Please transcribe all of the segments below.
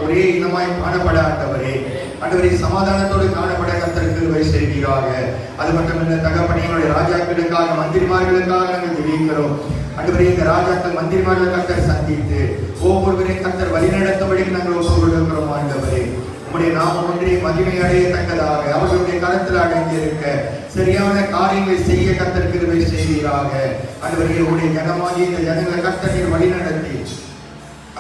ஒரே இனமாய் காணப்பட ஆண்டவரே, ஆண்டவரே சமாதானத்தோடு காணப்பட கர்த்தர் கிருபை செய்வீராக. அது மட்டுமல்ல தகப்பனே, எங்களுடைய ராஜாக்களுக்காக மந்திரிமார்களுக்காக நாங்கள் ஜெபிக்கிறோம். ஆண்டவரே, இந்த ராஜாக்கள் மந்திரிமார்கள் கர்த்தர் சந்தித்து ஒவ்வொருவரையும் கர்த்தர் வழிநடத்தும்படிக்கு நாங்கள் ஒப்புக் கொடுக்கிறோம். ஆண்டவரே, உம்முடைய நாமம் ஒன்றே மகிமை அடையத்தக்கதாக அவர்களுடைய கருத்தில் அடைந்திருக்க சரியான காரியங்களை செய்ய கர்த்தர் கிருபை செய்வீராக. ஆண்டவரே, உம்முடைய ஜனமாகிய இந்த ஜனங்களை கர்த்தர் நீர் வழிநடத்தி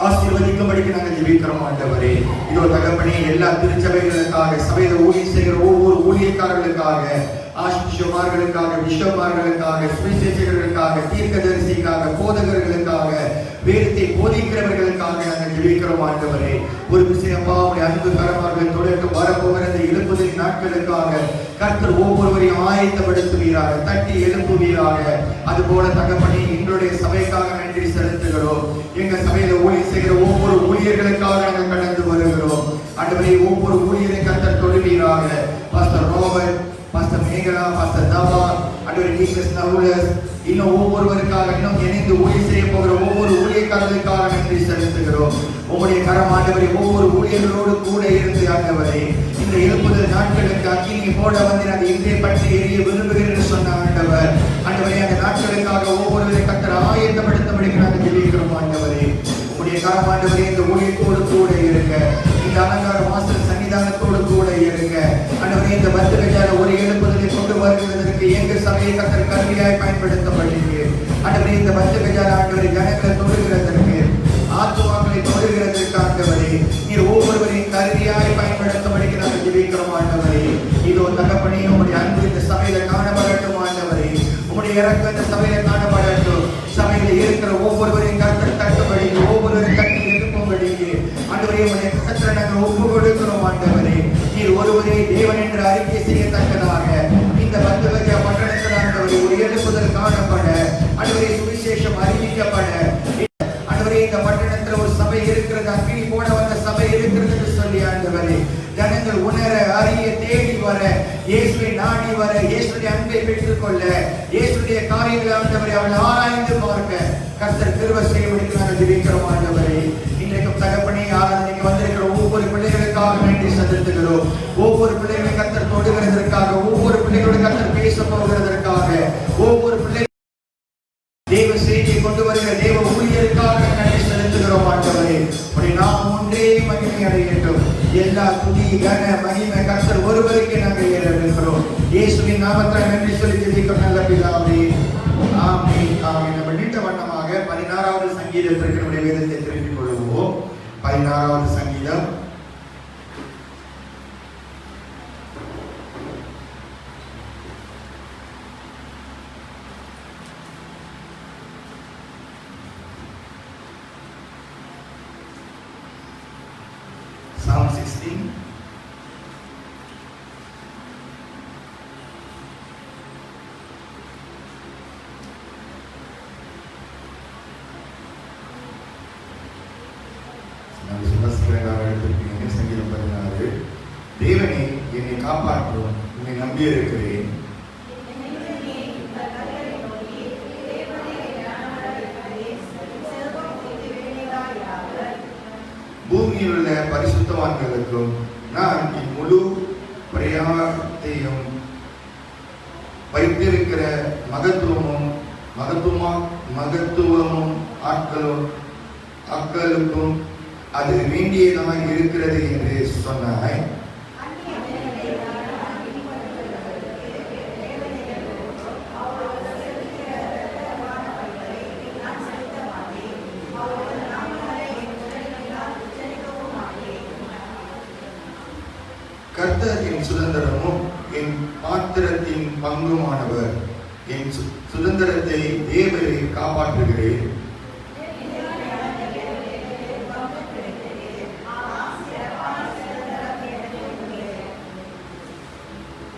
ஆசீர்வதிக்கும்படிக்கு நாங்கள் ஜெபிக்கிறோம். ஆண்டவரே, இதோ தகப்பனே, எல்லா திருச்சபைகளுக்காக, சபையில ஊழியம் செய்கிற ஒவ்வொரு ஊழியக்காரர்களுக்காக, ஆசிஷமார்களுக்காக, பிஷப்மார்களுக்காக, சுவிசேஷகர்களுக்காக, தீர்க்கதரிசிக்காக, போதகர்களுக்காக, வேதத்தை போதிக்கிறவர்களுக்காக நாங்கள் ஜெபிக்கிறோம். ஆண்டவரே, ஒரு விஷயப்பா உடைய அன்பு கரமார்கள் தொடர்ந்து வரப்போகிற இந்த எழுப்புதல் நாட்களுக்காக கர்த்தர் ஒவ்வொருவரையும் ஆயத்தப்படுத்துவீராக, தட்டி எழுப்புவீராக. அதுபோல தகப்பனே, எங்களுடைய சபைக்காக நன்றி செலுத்துகிறோம். எங்க சபையில ஊழியம் செய்கிற ஒவ்வொரு ஊழியர்களுக்காக நாங்கள் கடந்து வருகிறோம். ஆண்டவரே, ஒவ்வொரு ஊழியரை கர்த்தர் தொழுவீராக. Pastor Robert, pastor Mekala, pastor தாவா, ஆண்டவரே டீச்சர்ஸ் நவுலஸ், இன்னும் ஒவ்வொருவருக்காக, இன்னும் இணைந்து ஊழியம் செய்ய போகிற ஒவ்வொரு ஊழியக்காரர்களுக்காக நன்றி செலுத்துகிறோம். உங்களுடைய கரம் ஆண்டவரே ஒவ்வொரு ஊழியர்களோடு கூட இருந்து ஆண்டவரே இந்த எழுப்புதல் நாட்களுக்கு அக்கினி போட வந்து நான் இன்றைய பற்றி எரிய விரும்புகிறேன் என்று சொன்ன ஆண்டவர், ஆண்டவரே அந்த நாட்களுக்காக ஒவ்வொருவரை கர்த்தர் ஆயத்தப்படுத்தபடிக்கு நாங்கள் ஜெபிக்கிறோம். ஆண்டவரே, உங்களுடைய கரம் ஆண்டவரே இந்த ஊழியத்தோடு கூட இருக்க, இந்த அலங்கார வாசல் சன்னிதானத்தோடு கூட இருக்க. ஆண்டவரே, இந்த பத்திரஜால ஒரு எழுப்புதலை கொண்டு வருவதற்கு எங்கள் சபையை கர்த்தர் கருவியாய் பயன்படுத்தப்படுகிறது. ஆண்டவரே, இந்த பத்திரஜால ஆண்டவரை ஜனங்களை தொடுகிறதற்கு, ஆத்துமாக்களை தொடுகிறதற்கு ஆண்டவரே நீர் ஒவ்வொருவரையும் கருவியாய் பயன்படுத்தபடிக்கு நாங்கள் ஜெபிக்கிறோம். ஆண்டவரே, இதோ தகப்பனே, உங்களுடைய அன்பு இந்த சபையில காணப்படட்டும். ஆண்டவரே, உங்களுடைய இறக்கம் இந்த சபையில காணப்படட்டும். சபையில இருக்கிற ஒவ்வொருவரையும் கர்த்தர் தட்டும்படி, ஒவ்வொருவரையும் தட்டி எழுப்பும்படி ஆண்டவரே உங்களுடைய கர்த்தரை நாங்கள் ஒப்பு கொடுக்கிறோம். ஆண்டவரே, நீர் ஒருவரே தேவன் என்று அறிக்கை செய்யத்தக்கதாக இந்த பத்துவஜ பட்டணத்தில் ஆண்டவரே ஒரு எழுப்புதல் காணப்பட, ஆண்டவரே சுவிசேஷம் அறிவிக்கப்பட, ஆண்டவரே இந்த பட்டணத்தில் ஒரு சபை இருக்கிறது, அக்கினி போட வந்த சபை இருக்கிறது என்று சொல்லி ஆண்டவரே ஜனங்கள் உணர, அறிய, தேடி வர, இயேசுவை நாடி வர, இயேசுடைய அன்பை பெற்றுக்கொள்ள, இயேசுடைய காரியங்களை ஆண்டவரை அவள் ஆராய்ந்து பார்க்க கர்த்தர் கிருபை செய்யும்படி நாங்கள் ஜெபிக்கிறோம். ஆண்டவரே, இன்றைக்கு தகப்பனே ஆராதனைக்கு வந்திருக்கிற ஒவ்வொரு பிள்ளைகளுக்காக நன்றி செலுத்துகிறோம். ஒவ்வொரு பிள்ளைகளை கர்த்தர் தொடுகிறதற்காக, ஒவ்வொரு பிள்ளைகளோட கர்த்தர் பேச போகிறதற்காக, ஒவ்வொரு பிள்ளை தேவ செய்தியை கொண்டு வருகிற தேவ ஊழியருக்காக நன்றி செலுத்துகிறோம். ஆண்டவரே, நாம் ஒன்றே மகிமை அடையட்டும். எல்லா துதி கன மகிமை கர்த்தர் ஒருவருக்கே நாங்கள் ஏறெடுக்கிறோம். இயேசுவின் நாமத்தில் நன்றி சொல்லி ஜெபிக்கும் நல்ல பிதாவே, ஆமென், ஆமென். நம்ம நீண்ட வண்ணமாக 16வது சங்கீதத்திற்கு நம்முடைய வேதத்தை திருப்பிக் கொள்வோம். 16வது சங்கீதம் Psalm 16. சங்கீதம் 16. தேவனே என்னை காப்பாற்றும், உன்னை நம்பி இருக்கிறேன். பூமியில் உள்ள பரிசுத்தவான்களுக்கும் நான் என் முழு பிரயாசத்தையும் வைத்திருக்கிற மகத்துவமும் ஆட்களுக்கும் அது வேண்டியதாக இருக்கிறது என்று சொன்னாய். கர்த்தர் என் சுதந்திரமும் என் பாத்திரத்தின் பங்குமானவர். என் சுதந்திரத்தை தேவரை காப்பாற்றுகிறேன்.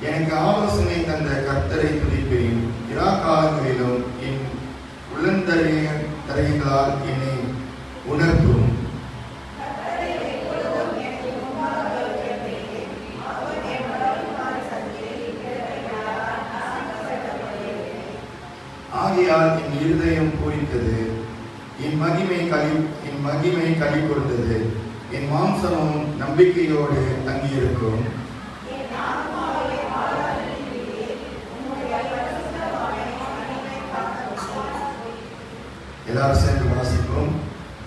எனக்கு ஆலோசனை தந்த கர்த்தரை துதிப்பேன். எல்லா காலங்களிலும் என் உள்ளந்தரைகளால் என்னை உணர்த்தும். ஆகையால் என் இருதயம் பூரித்தது, என் மகிமை களி கொண்டது. என் மாம்சமும் நம்பிக்கையோடு தங்கியிருக்கும். எல்லாரும் சேர்ந்து வாசிப்போம்.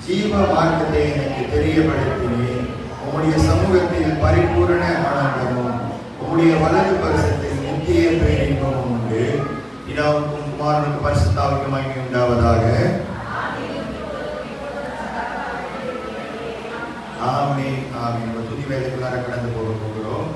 ஜீவ மார்க்கத்தை எனக்கு தெரியப்படுத்தினேன், உம்முடைய சமூகத்தில் பரிபூரண ஆனந்தமும் உம்முடைய வலது பரிசத்தில் நித்திய பேரின்பமும் உண்டு. பிதாவுக்கும் குமாரனுக்கும் பரிசுத்தாவிக்கும் மகிமை உண்டாவதாக. ஆமென் ஆமென். நம்ம துதி வேலைக்குள்ளார கடந்து போகிறோம்.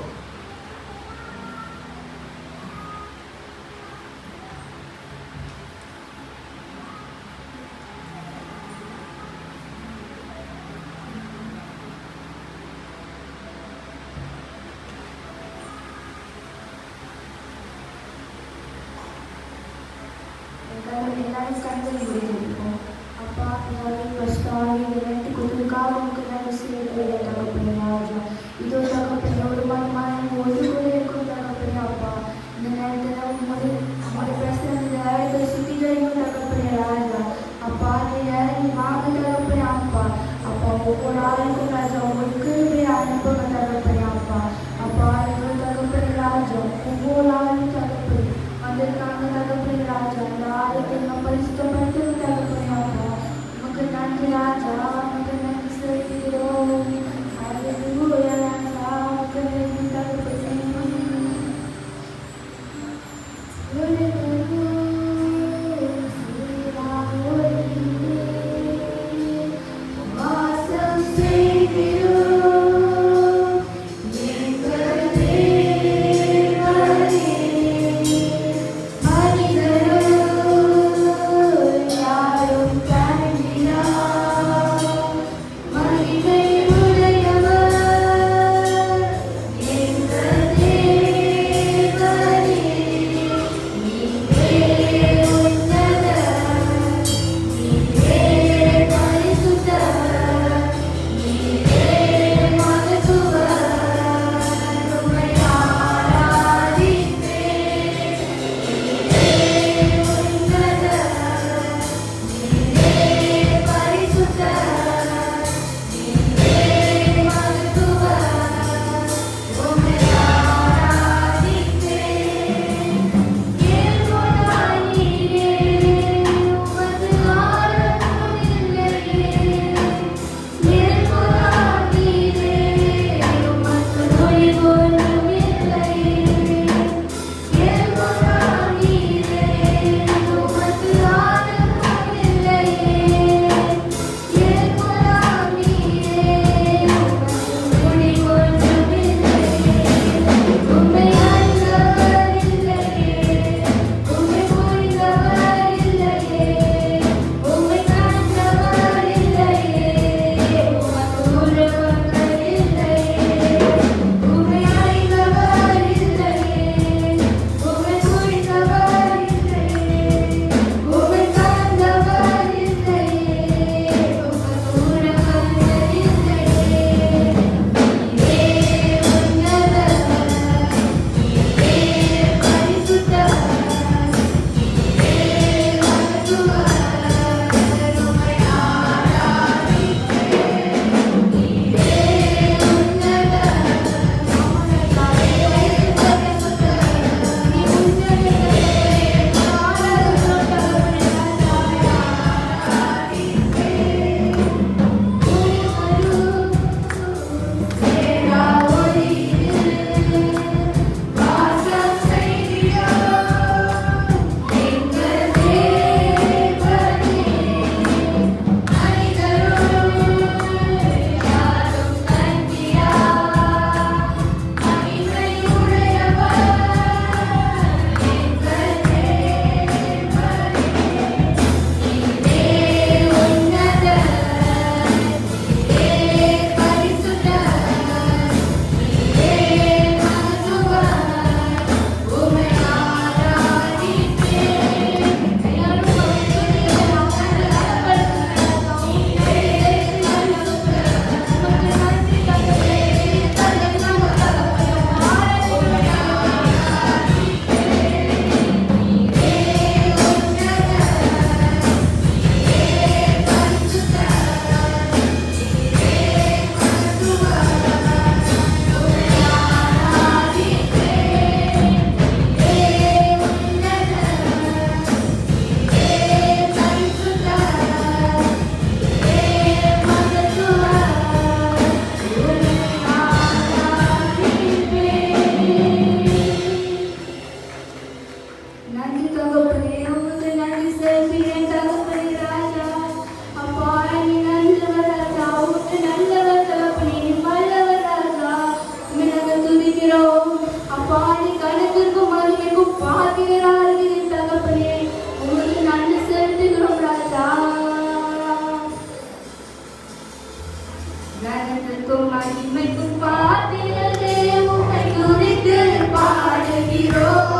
கனத்துக்கும் மகிமைக்கும் பாத்திரரே உம்மை துதித்து பாடுகிறோம்.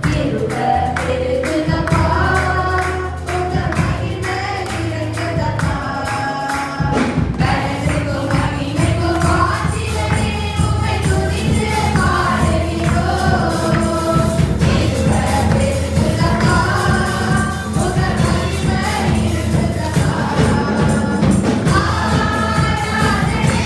பெருக பெருகுதப்பா, உங்க மகிமை இறங்குதப்பா. கனத்துக்கும் மகிமைக்கும் பாத்திரரே உம்மை துதித்து பாடுகிறோம். பெருக பெருகுதப்பா, உங்க மகிமை இறங்குதப்பா. ஆராதனை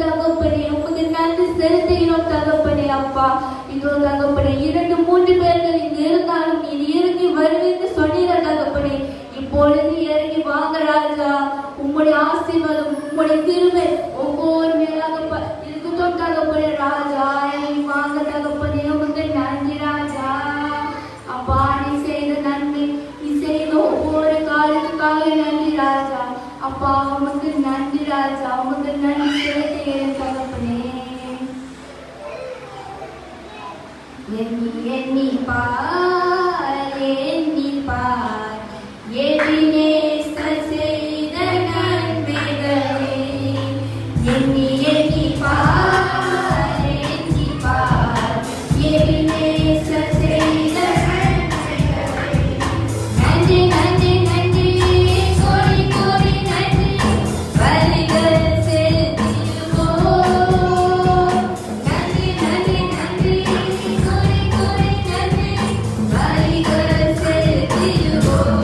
தகப்பனே உமக்கு நன்றி செலுத்துகிறோம் தகப்பனே அப்பா. இதோ தகப்பனே 2-3 பேர்கள் இங்கு இருந்தாலும் நீர் இறங்கி வருவீன்னு சொன்னீர தகப்பனே. இப்பொழுது இறங்கி வாங்க ராஜா. உம்முடைய ஆசீர்வாதம் உம்முடைய கிருபை ஒவ்வொரு மேலாக இருக்கட்டும் தகப்பனே ராஜா. இறங்கி வாங்க தகப்பனே உமக்கு நன்றி ராஜா. அப்பா நீ செய்த நன்மை நீ செய்த ஒவ்வொரு காரியத்துக்காக நன்றி ராஜா. அப்பா உமக்கு நன்றி ராஜா. உமக்கு நன்றி செலுத்துகிறேன் தகப்பனே. எண்ணி எண்ணி பார் எண்ணி பார் எபினேசர் செய்த நன்மைகளே. எண்ணி எண்ணி பார் எண்ணி பார் எபினேசர் செய்த நன்மைகளே. நன்றி நன்றி நன்றி கோடி கோடி நன்றி பலிகள் செலுத்திடுவோம். நன்றி நன்றி நன்றி கோடி கோடி நன்றி பலிகள் செலுத்திடுவோம்.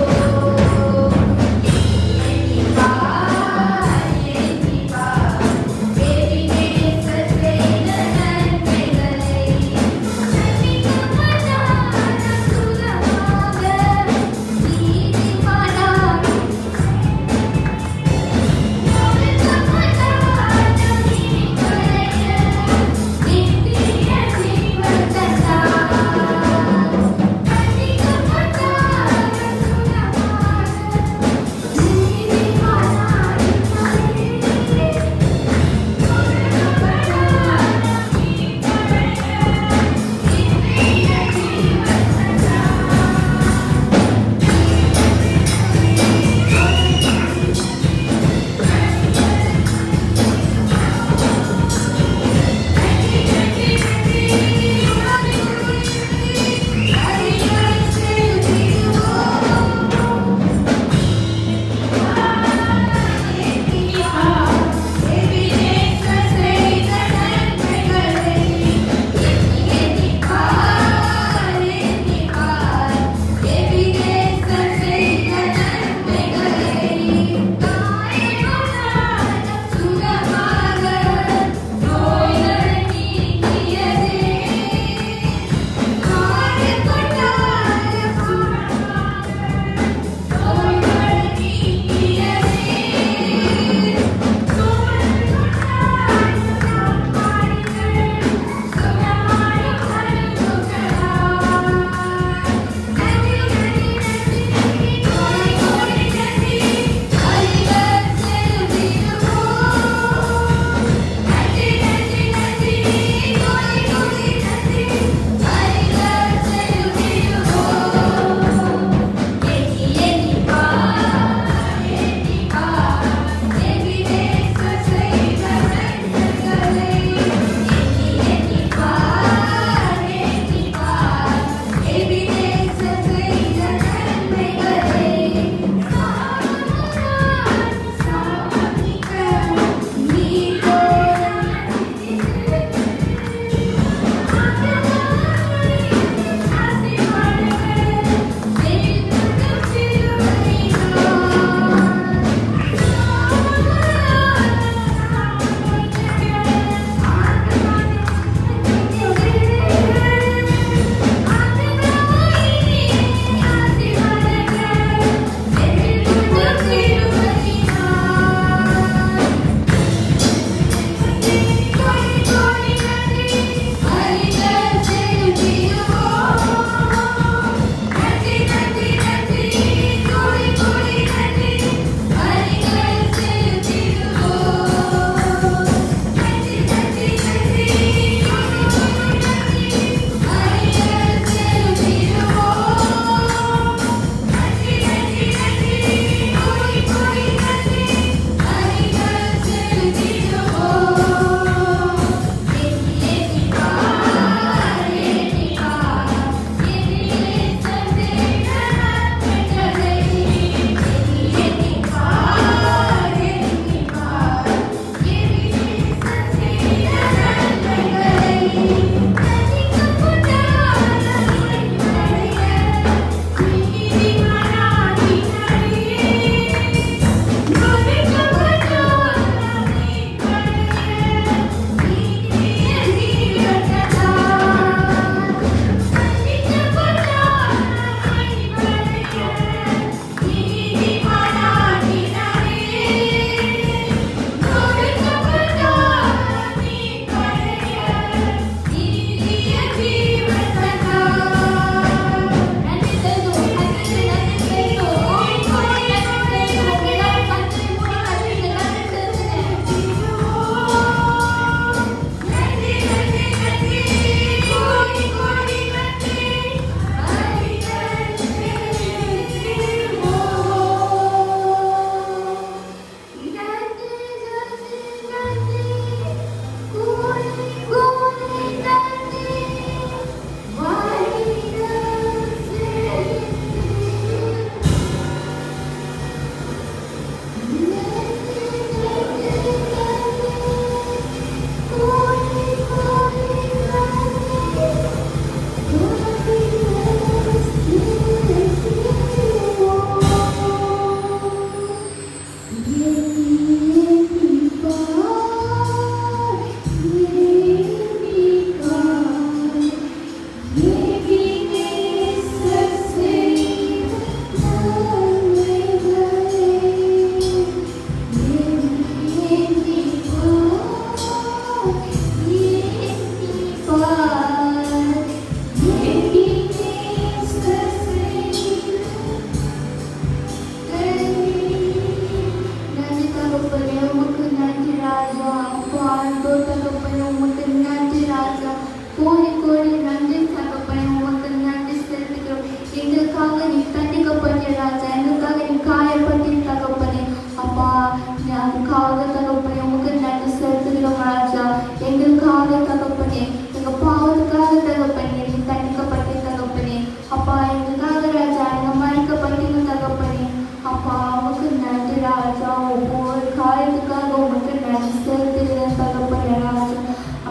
அப்பா எங்களுக்காக ராஜா எங்க மறைக்கப்பட்டீங்க தகப்பனே. அப்பா உமக்கு நன்றி ராஜா. ஒவ்வொரு காரியத்துக்காக உமக்கு நன்றி செலுத்துகிறேன் தகப்பனே ராஜா.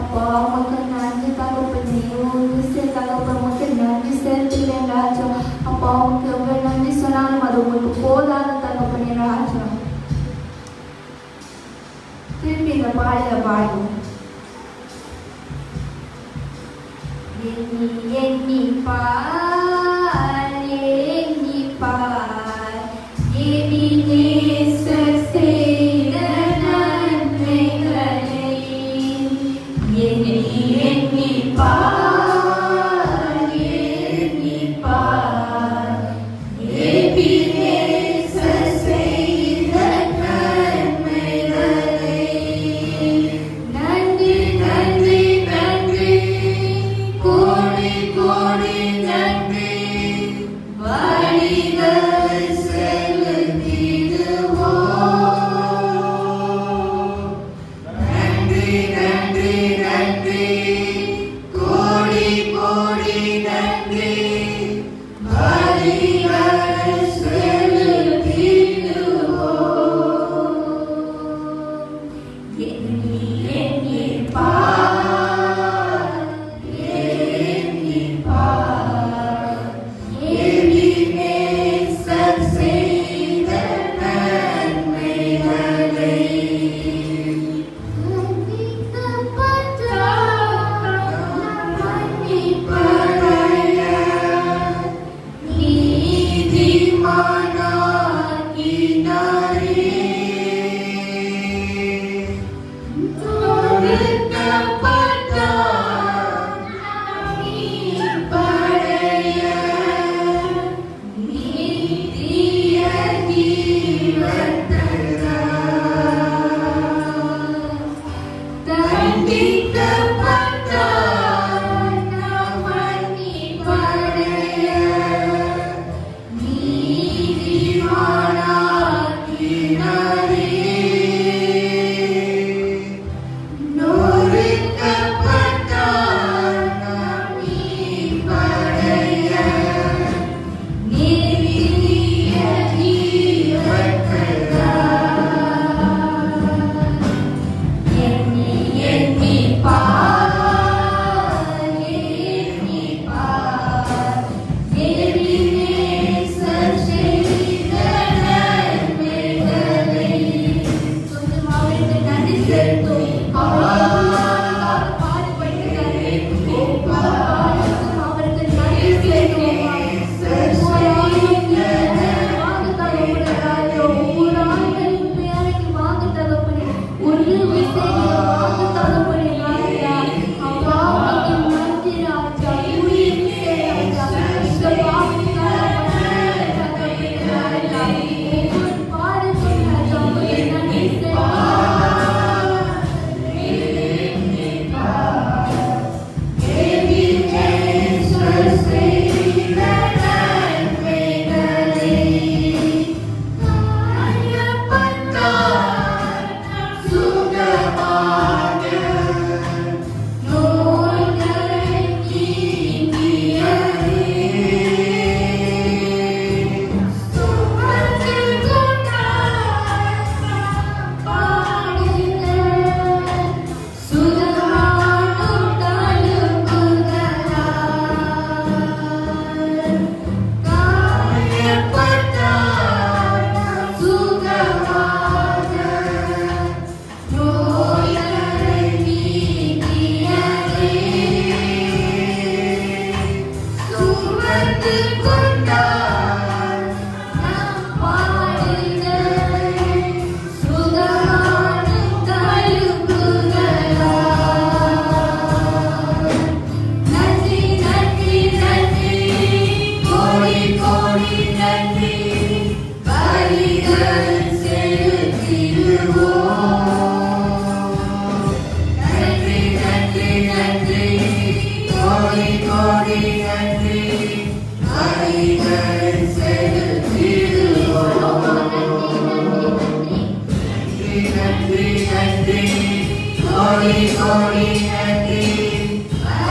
அப்பா உமக்கு நன்றி தகப்பனே. ஒரு விஷயம் தகப்பன் உமக்கு நன்றி செலுத்துகிறேன் ராஜா. அப்பா உமக்கு எவ்வளவு நன்றி சொன்னாலும் அது உங்களுக்கு போதாத தகப்பனே ராஜா. திருப்பி இந்த பாடல பாடுவோம். எண்ணி எண்ணி பார் எண்ணி பார் எபினேசர் செய்த நன்மைகளை. எண்ணி எண்ணி பார் எண்ணி பார் எபினேசர் செய்த நன்மைகளை. நன்றி நன்றி நன்றி கோடி கோடி நன்றி வழிகளை செலுத்திடுவோம். நன்றி நன்றி நன்றி கோடி கோடி நன்றி வழிகளை செலுத்திடுவோம். எண்ணி எண்ணி பார் எண்ணி பார் எபினேசர் செய்த நன்மைகளை. மன்னிப்படைய நீதிமானாக்கினாரே.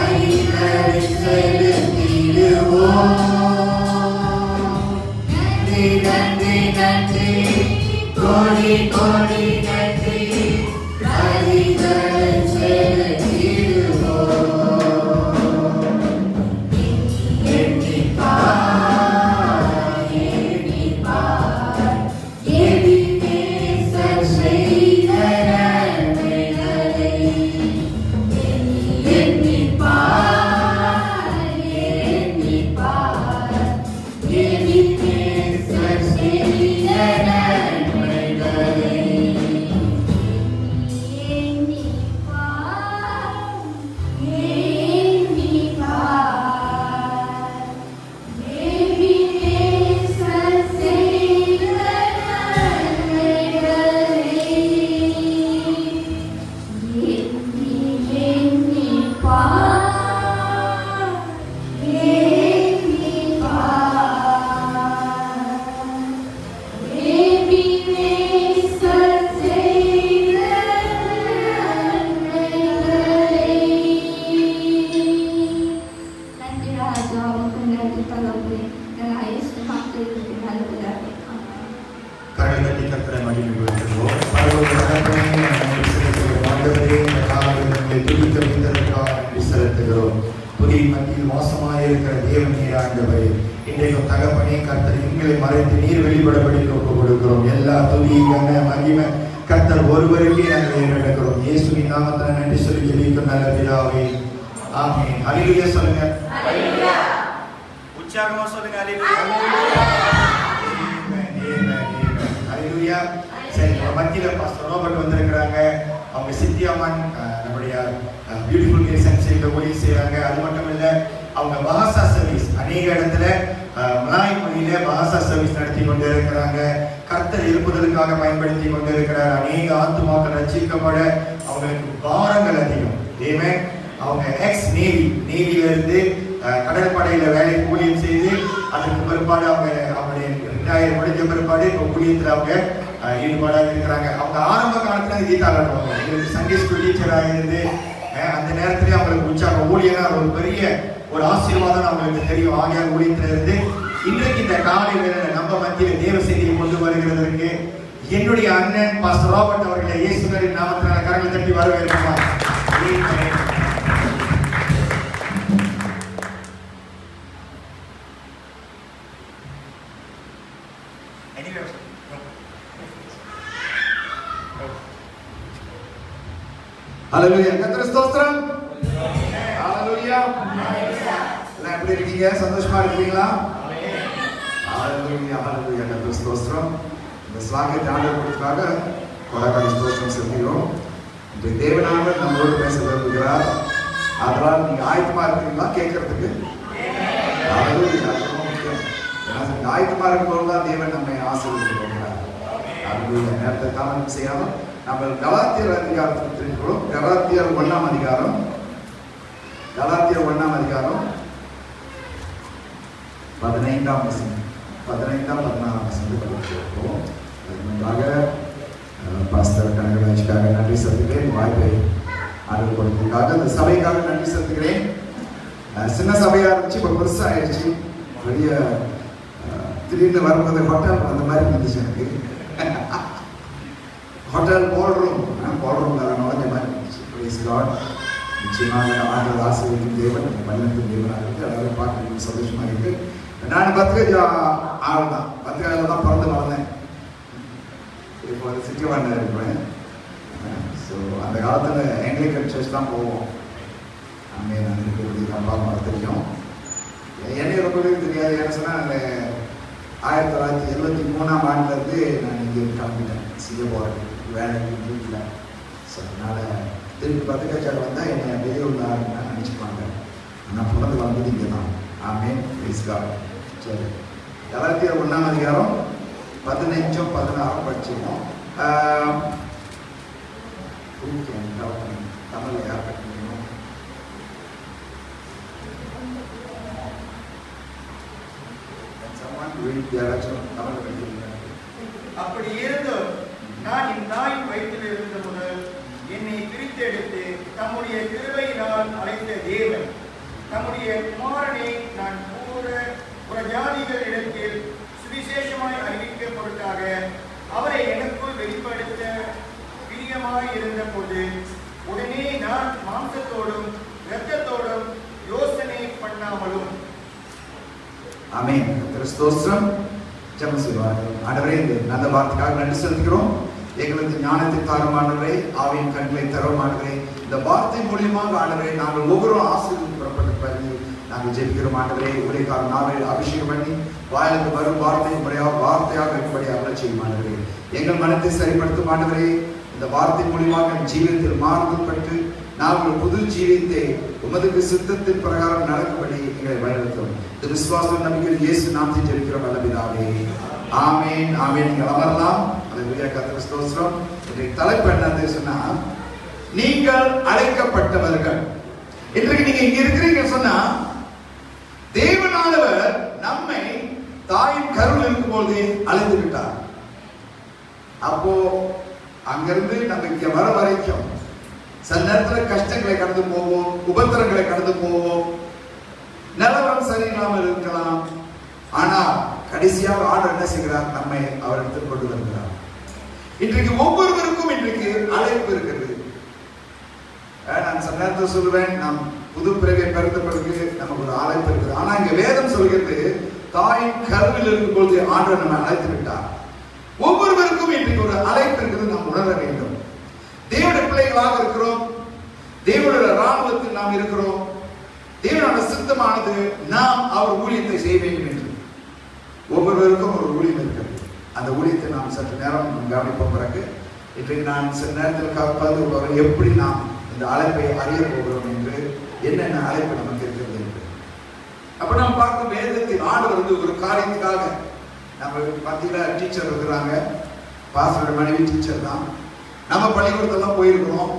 நன்றி, நன்றி, தகப்பனே. நாங்கள் ஐஸ்வரமாக இருக்கிற நல்ல பிதாவே. கரங்களை தட்டி கர்த்தரை மகிமைப்படுத்துவோம். பரலோக தகப்பனே, நன்றி செலுத்துகிறோம். ஆண்டவரே, இந்த காலையில் எங்களை துதிக்க வைத்ததற்காக நன்றி செலுத்துகிறோம். புதிய மத்தியில் மோசமாக இருக்கிற தேவன் நீர் ஆண்டவரே, இன்றைக்கும் தகப்பனே கர்த்தர் எங்களை மறைத்து நீர் வெளிப்படபடி ஒப்பு கொடுக்கிறோம். எல்லா துதி கன மகிமை கர்த்தர் ஒருவருக்கே நாங்கள் ஏறெடுக்கிறோம். இயேசுவின் நாமத்தில் நன்றி சொல்லி ஜெபிக்கும் நல்ல பிதாவே. ஆமென். ஹல்லேலூயா சொல்லுங்க. ஹல்லேலூயா. உற்சாகமா சொல்லுங்க. ஹல்லேலூயா. ஹல்லேலூயா. சரி, மத்தியில் பாஸ்டர் ரோபர்ட் வந்திருக்கிறாங்க. அவங்க சித்தியாமன் நம்முடைய பியூட்டிஃபுல் கிரியேஷன் சேர்ந்த ஊழியர் செய்கிறாங்க. அது மட்டும் இல்லை, அவங்க பஹாசா சர்வீஸ் அநேக இடத்துல மலாய் மொழியில பஹாசா சர்வீஸ் நடத்தி கொண்டு இருக்கிறாங்க. கர்த்தர் எழுப்புதலுக்காக பயன்படுத்தி கொண்டு இருக்கிறார். அநேக ஆத்துமாக்கள் ரட்சிக்கப்பட அவங்களுக்கு பாரங்கள் அதிகம். ஏமே, அவங்க எக்ஸ் நேவில இருந்து கடற்படையில வேலை ஊழியம் செய்து அதுக்கு பிற்பாடு அவங்களுடைய ரிட்டையர் முடிஞ்ச பிற்பாடு இப்போ ஊழியத்தில் அவங்க ஈடுபாடாக இருக்கிறாங்க. அவங்க ஆரம்ப காலத்துல கீதா காட்டுவாங்க. எங்களுக்கு சண்டே ஸ்கூல் டீச்சராக இருந்து அந்த நேரத்திலே அவங்களுக்கு உற்சாகம். ஊழியனா ஒரு பெரிய ஒரு ஆசீர்வாதம் அவங்களுக்கு தெரியும். ஆகியார் ஊழியத்தில் இருந்து இன்றைக்கு இந்த காலை வேளையில நம்ம மத்தியில தேவ செய்தியை கொண்டு வருகிறதற்கு என்னுடைய அண்ணன் பாஸ்டர் ராபர்ட் அவர்களை இயேசுவின் நாமத்தினால கரங்களை தட்டி வரவேற்கமா. ஹல்லேலூயா. கர்த்தருக்கு ஸ்தோத்திரம். ஹல்லேலூயா. எல்லாம் எப்படி இருக்கீங்க? சந்தோஷமா இருக்கீங்களா? ஹல்லேலூயா. ஹல்லேலூயா. கர்த்தருக்கு ஸ்தோத்திரம். இந்த ஸ்லாகியத்தை ஆண்டவருக்காக கொடாக்காடி ஸ்தோத்திரம் செலுத்துகிறோம். இந்த தேவனானவர் நம்மளோடு பேச விரும்புகிறார். அதனால் நீங்க ஆயத்தமா இருக்கீங்களா கேட்கறதுக்கு? ஹல்லேலூயா. ஏன்னா ஆயத்தமா இருக்கும்போது தான் தேவன் நம்மை ஆசீர்வதிக்கிறார். ஹல்லேலூயா. நேரத்தை தாமதம் செய்யாமல் நம்ம கலாத்தியர் அதிகாரத்தில் திருக்கிறோம். கலாத்தியர் 1ஆம் அதிகாரம் 15ஆம் வசனம் 15ஆம் 16ஆம் வசனத்தை படிக்கிறோம். அதுக்கு முன்பாக பாஸ்டர் கனகராஜுக்காக நன்றி செலுத்துகிறேன். வாய்ப்பை ஆர்டர் கொடுத்ததுக்காக இந்த சபைக்காக நன்றி செலுத்துகிறேன். சின்ன சபையாக இருந்துச்சு, இப்போ பெருசாக ஆயிடுச்சு. பெரிய திடீர்னு வரும்போது ஹோட்டல் அந்த மாதிரி இருந்துச்சு எனக்கு. ஹோட்டல் பால்ரூம் நுழைஞ்ச மாதிரி இருந்துச்சு. Praise God. நிச்சயமாக ஆண்டவர் ஆசீர்வதிக்கும் தேவன், மனிதனுக்கும் தேவனாக இருக்குது. அதாவது பார்க்க சந்தோஷமாக இருக்குது. நான் பத்திரிகை ஆள் தான், பத்திரிகையில் தான் பிறந்து வளர்ந்தேன். இப்போ வந்து சிட்டிவாண்டில் இருக்கிறேன். ஸோ அந்த காலத்தில் ஆங்கிலிக்கன் சர்ச் தான் போவோம். அங்கே நான் இருக்கிறது அப்பா அம்மா தெரியும். என்னை ரொம்பவே தெரியாது. என்ன சொன்னால் 1973ஆம் ஆண்டுலேருந்து நான் இங்கே கிளம்பிட்டேன். சிங்கப்பூருக்கு வேலைக்கு வீட்டில். ஸோ அதனால் திருப்பி பத்திரிகைச்சார் வந்தால் என்னை வெளியூரில் ஆகுன்னு நினச்சிப்பாங்க. நான் பிறந்து வந்தது இங்கே தான். ஆமென். Praise God. சரி, கலாத்தியர் 1ஆம் அதிகாரம் 15 16 படிச்சிருக்கோம். தமிழ் யார் படிக்கணும்? தமிழ் படிக்கிறீங்க. அப்படி இருந்தும் நான் என் தாயின் வயிற்றில் இருந்த முதல் என்னை பிரித்தெடுத்து தம்முடைய கிருபையினால் அழைத்த தேவன் தம்முடைய குமாரனை நான் புறஜாதிகள் இடத்தில் சுவிசேஷமாய் அறிவிக்க பொருட்டாக அவரை எனக்குள் வெளிப்படுத்த பிரியமாய் இருந்த போது உடனே நான் மாம்சத்தோடும் இரத்தத்தோடும் யோசனை பண்ணாமலும். ஆமென். கிறிஸ்தோஸ்திரம். ஜெபம் செய்வார்கள். ஆண்டவரே, இந்த நல்ல வார்த்தைக்காக நன்றி செலுத்துகிறோம். எங்களுக்கு ஞானத்தை தரும் ஆண்டவரே, ஆவியின் கண்களை தரும் ஆண்டவரே. இந்த வார்த்தை மூலியமாக ஆண்டவரே நாங்கள் ஒவ்வொரு ஆசிரியரும் புறப்பட்டு பண்ணி நாங்கள் ஜெபிக்கிறோம் ஆண்டவரே. ஊழியக்கார நாவை அபிஷேகம் பண்ணி வாயிலுக்கு வரும் வார்த்தை வார்த்தையாக இருக்கும்படி அருள செய்யும் ஆண்டவரே. எங்கள் மனத்தை சரிப்படுத்தும் ஆண்டவரே. இந்த வார்த்தை மூலியமாக என் ஜீவியத்தில் மாறுதல் பெற்று நாங்கள் புது ஜீவியத்தை உமதுக்கு சித்தத்தின் பிரகாரம் நடக்கும்படி எங்களை வழிநடத்தும். இந்த விசுவாசம் நம்பிக்கையில் இயேசு நாமத்தில் ஜெபிக்கிறோம் நல்ல பிதாவே. ஆமென். ஆமென். நீங்கள் அமரலாம். அல்லேலூயா. கர்த்தருக்கு ஸ்தோத்திரம். இன்றைக்கு தலைப்பு என்னன்னு சொன்னா, நீங்கள் அழைக்கப்பட்டவர்கள். இன்றைக்கு நீங்க இங்க இருக்கிறீங்க சொன்னா, தேவனானவர் நம்மை தாயின் கருவில் இருக்கும் போது அழைத்து விட்டார். அப்போ அங்கிருந்து நம்ம இங்க வர வரைக்கும் சில நேரத்தில் கஷ்டங்களை கடந்து போவோம், உபத்திரங்களை கடந்து போவோம், நிலவரம் சரியில்லாமல் இருக்கலாம், கடைசியாக ஆண்டவர் என்ன செய்கிறார்? நம்மை அவரிடத்தில் கொண்டு வருகிறார். இன்றைக்கு ஒவ்வொருவருக்கும் இன்றைக்கு அழைப்பு இருக்கிறது. நான் சில நேரத்தில் சொல்லுவேன், நாம் புது பிறவை பிறந்த பிறகு நமக்கு ஒரு அழைப்பு இருக்குது. ஆனா இங்க வேதம் சொல்கிறது, தாயின் கருவில் இருக்கும் பொழுது ஆண்டவர் நம்மை அழைத்து விட்டார். ஒவ்வொருவருக்கும் இன்றைக்கு ஒரு அழைப்பு இருக்குது, நாம் உணர வேண்டும். தேவனுடைய பிள்ளைகளாக இருக்கிறோம், தேவனுடைய ராணுவத்தில் நாம் இருக்கிறோம். தேவனுடைய சித்தமானது நாம் அவர் ஊழியத்தை செய்ய வேண்டும் என்று. ஒவ்வொருவருக்கும் ஒரு ஊழியம் இருக்கிறது. அந்த ஊழியத்தை நாம் சற்று நேரம் கவனிப்போம். பிறகு இன்றைக்கு நான் சில நேரத்தில் காப்பாது எப்படி நாம் இந்த அழைப்பை அறிய போகிறோம் என்று, என்னென்ன அழைப்பு நமக்கு இருக்கிறது என்று. அப்ப நாம் பார்க்கும் வேதத்தில் ஆண்டவர் ஒரு காரியத்துக்காக, நம்ம பார்த்தீங்கன்னா டீச்சர் இருக்கிறாங்க, பாஸ்டரோட மனைவி டீச்சர் தான். நம்ம பள்ளிக்கூடத்தெல்லாம் போயிருக்கிறோம்.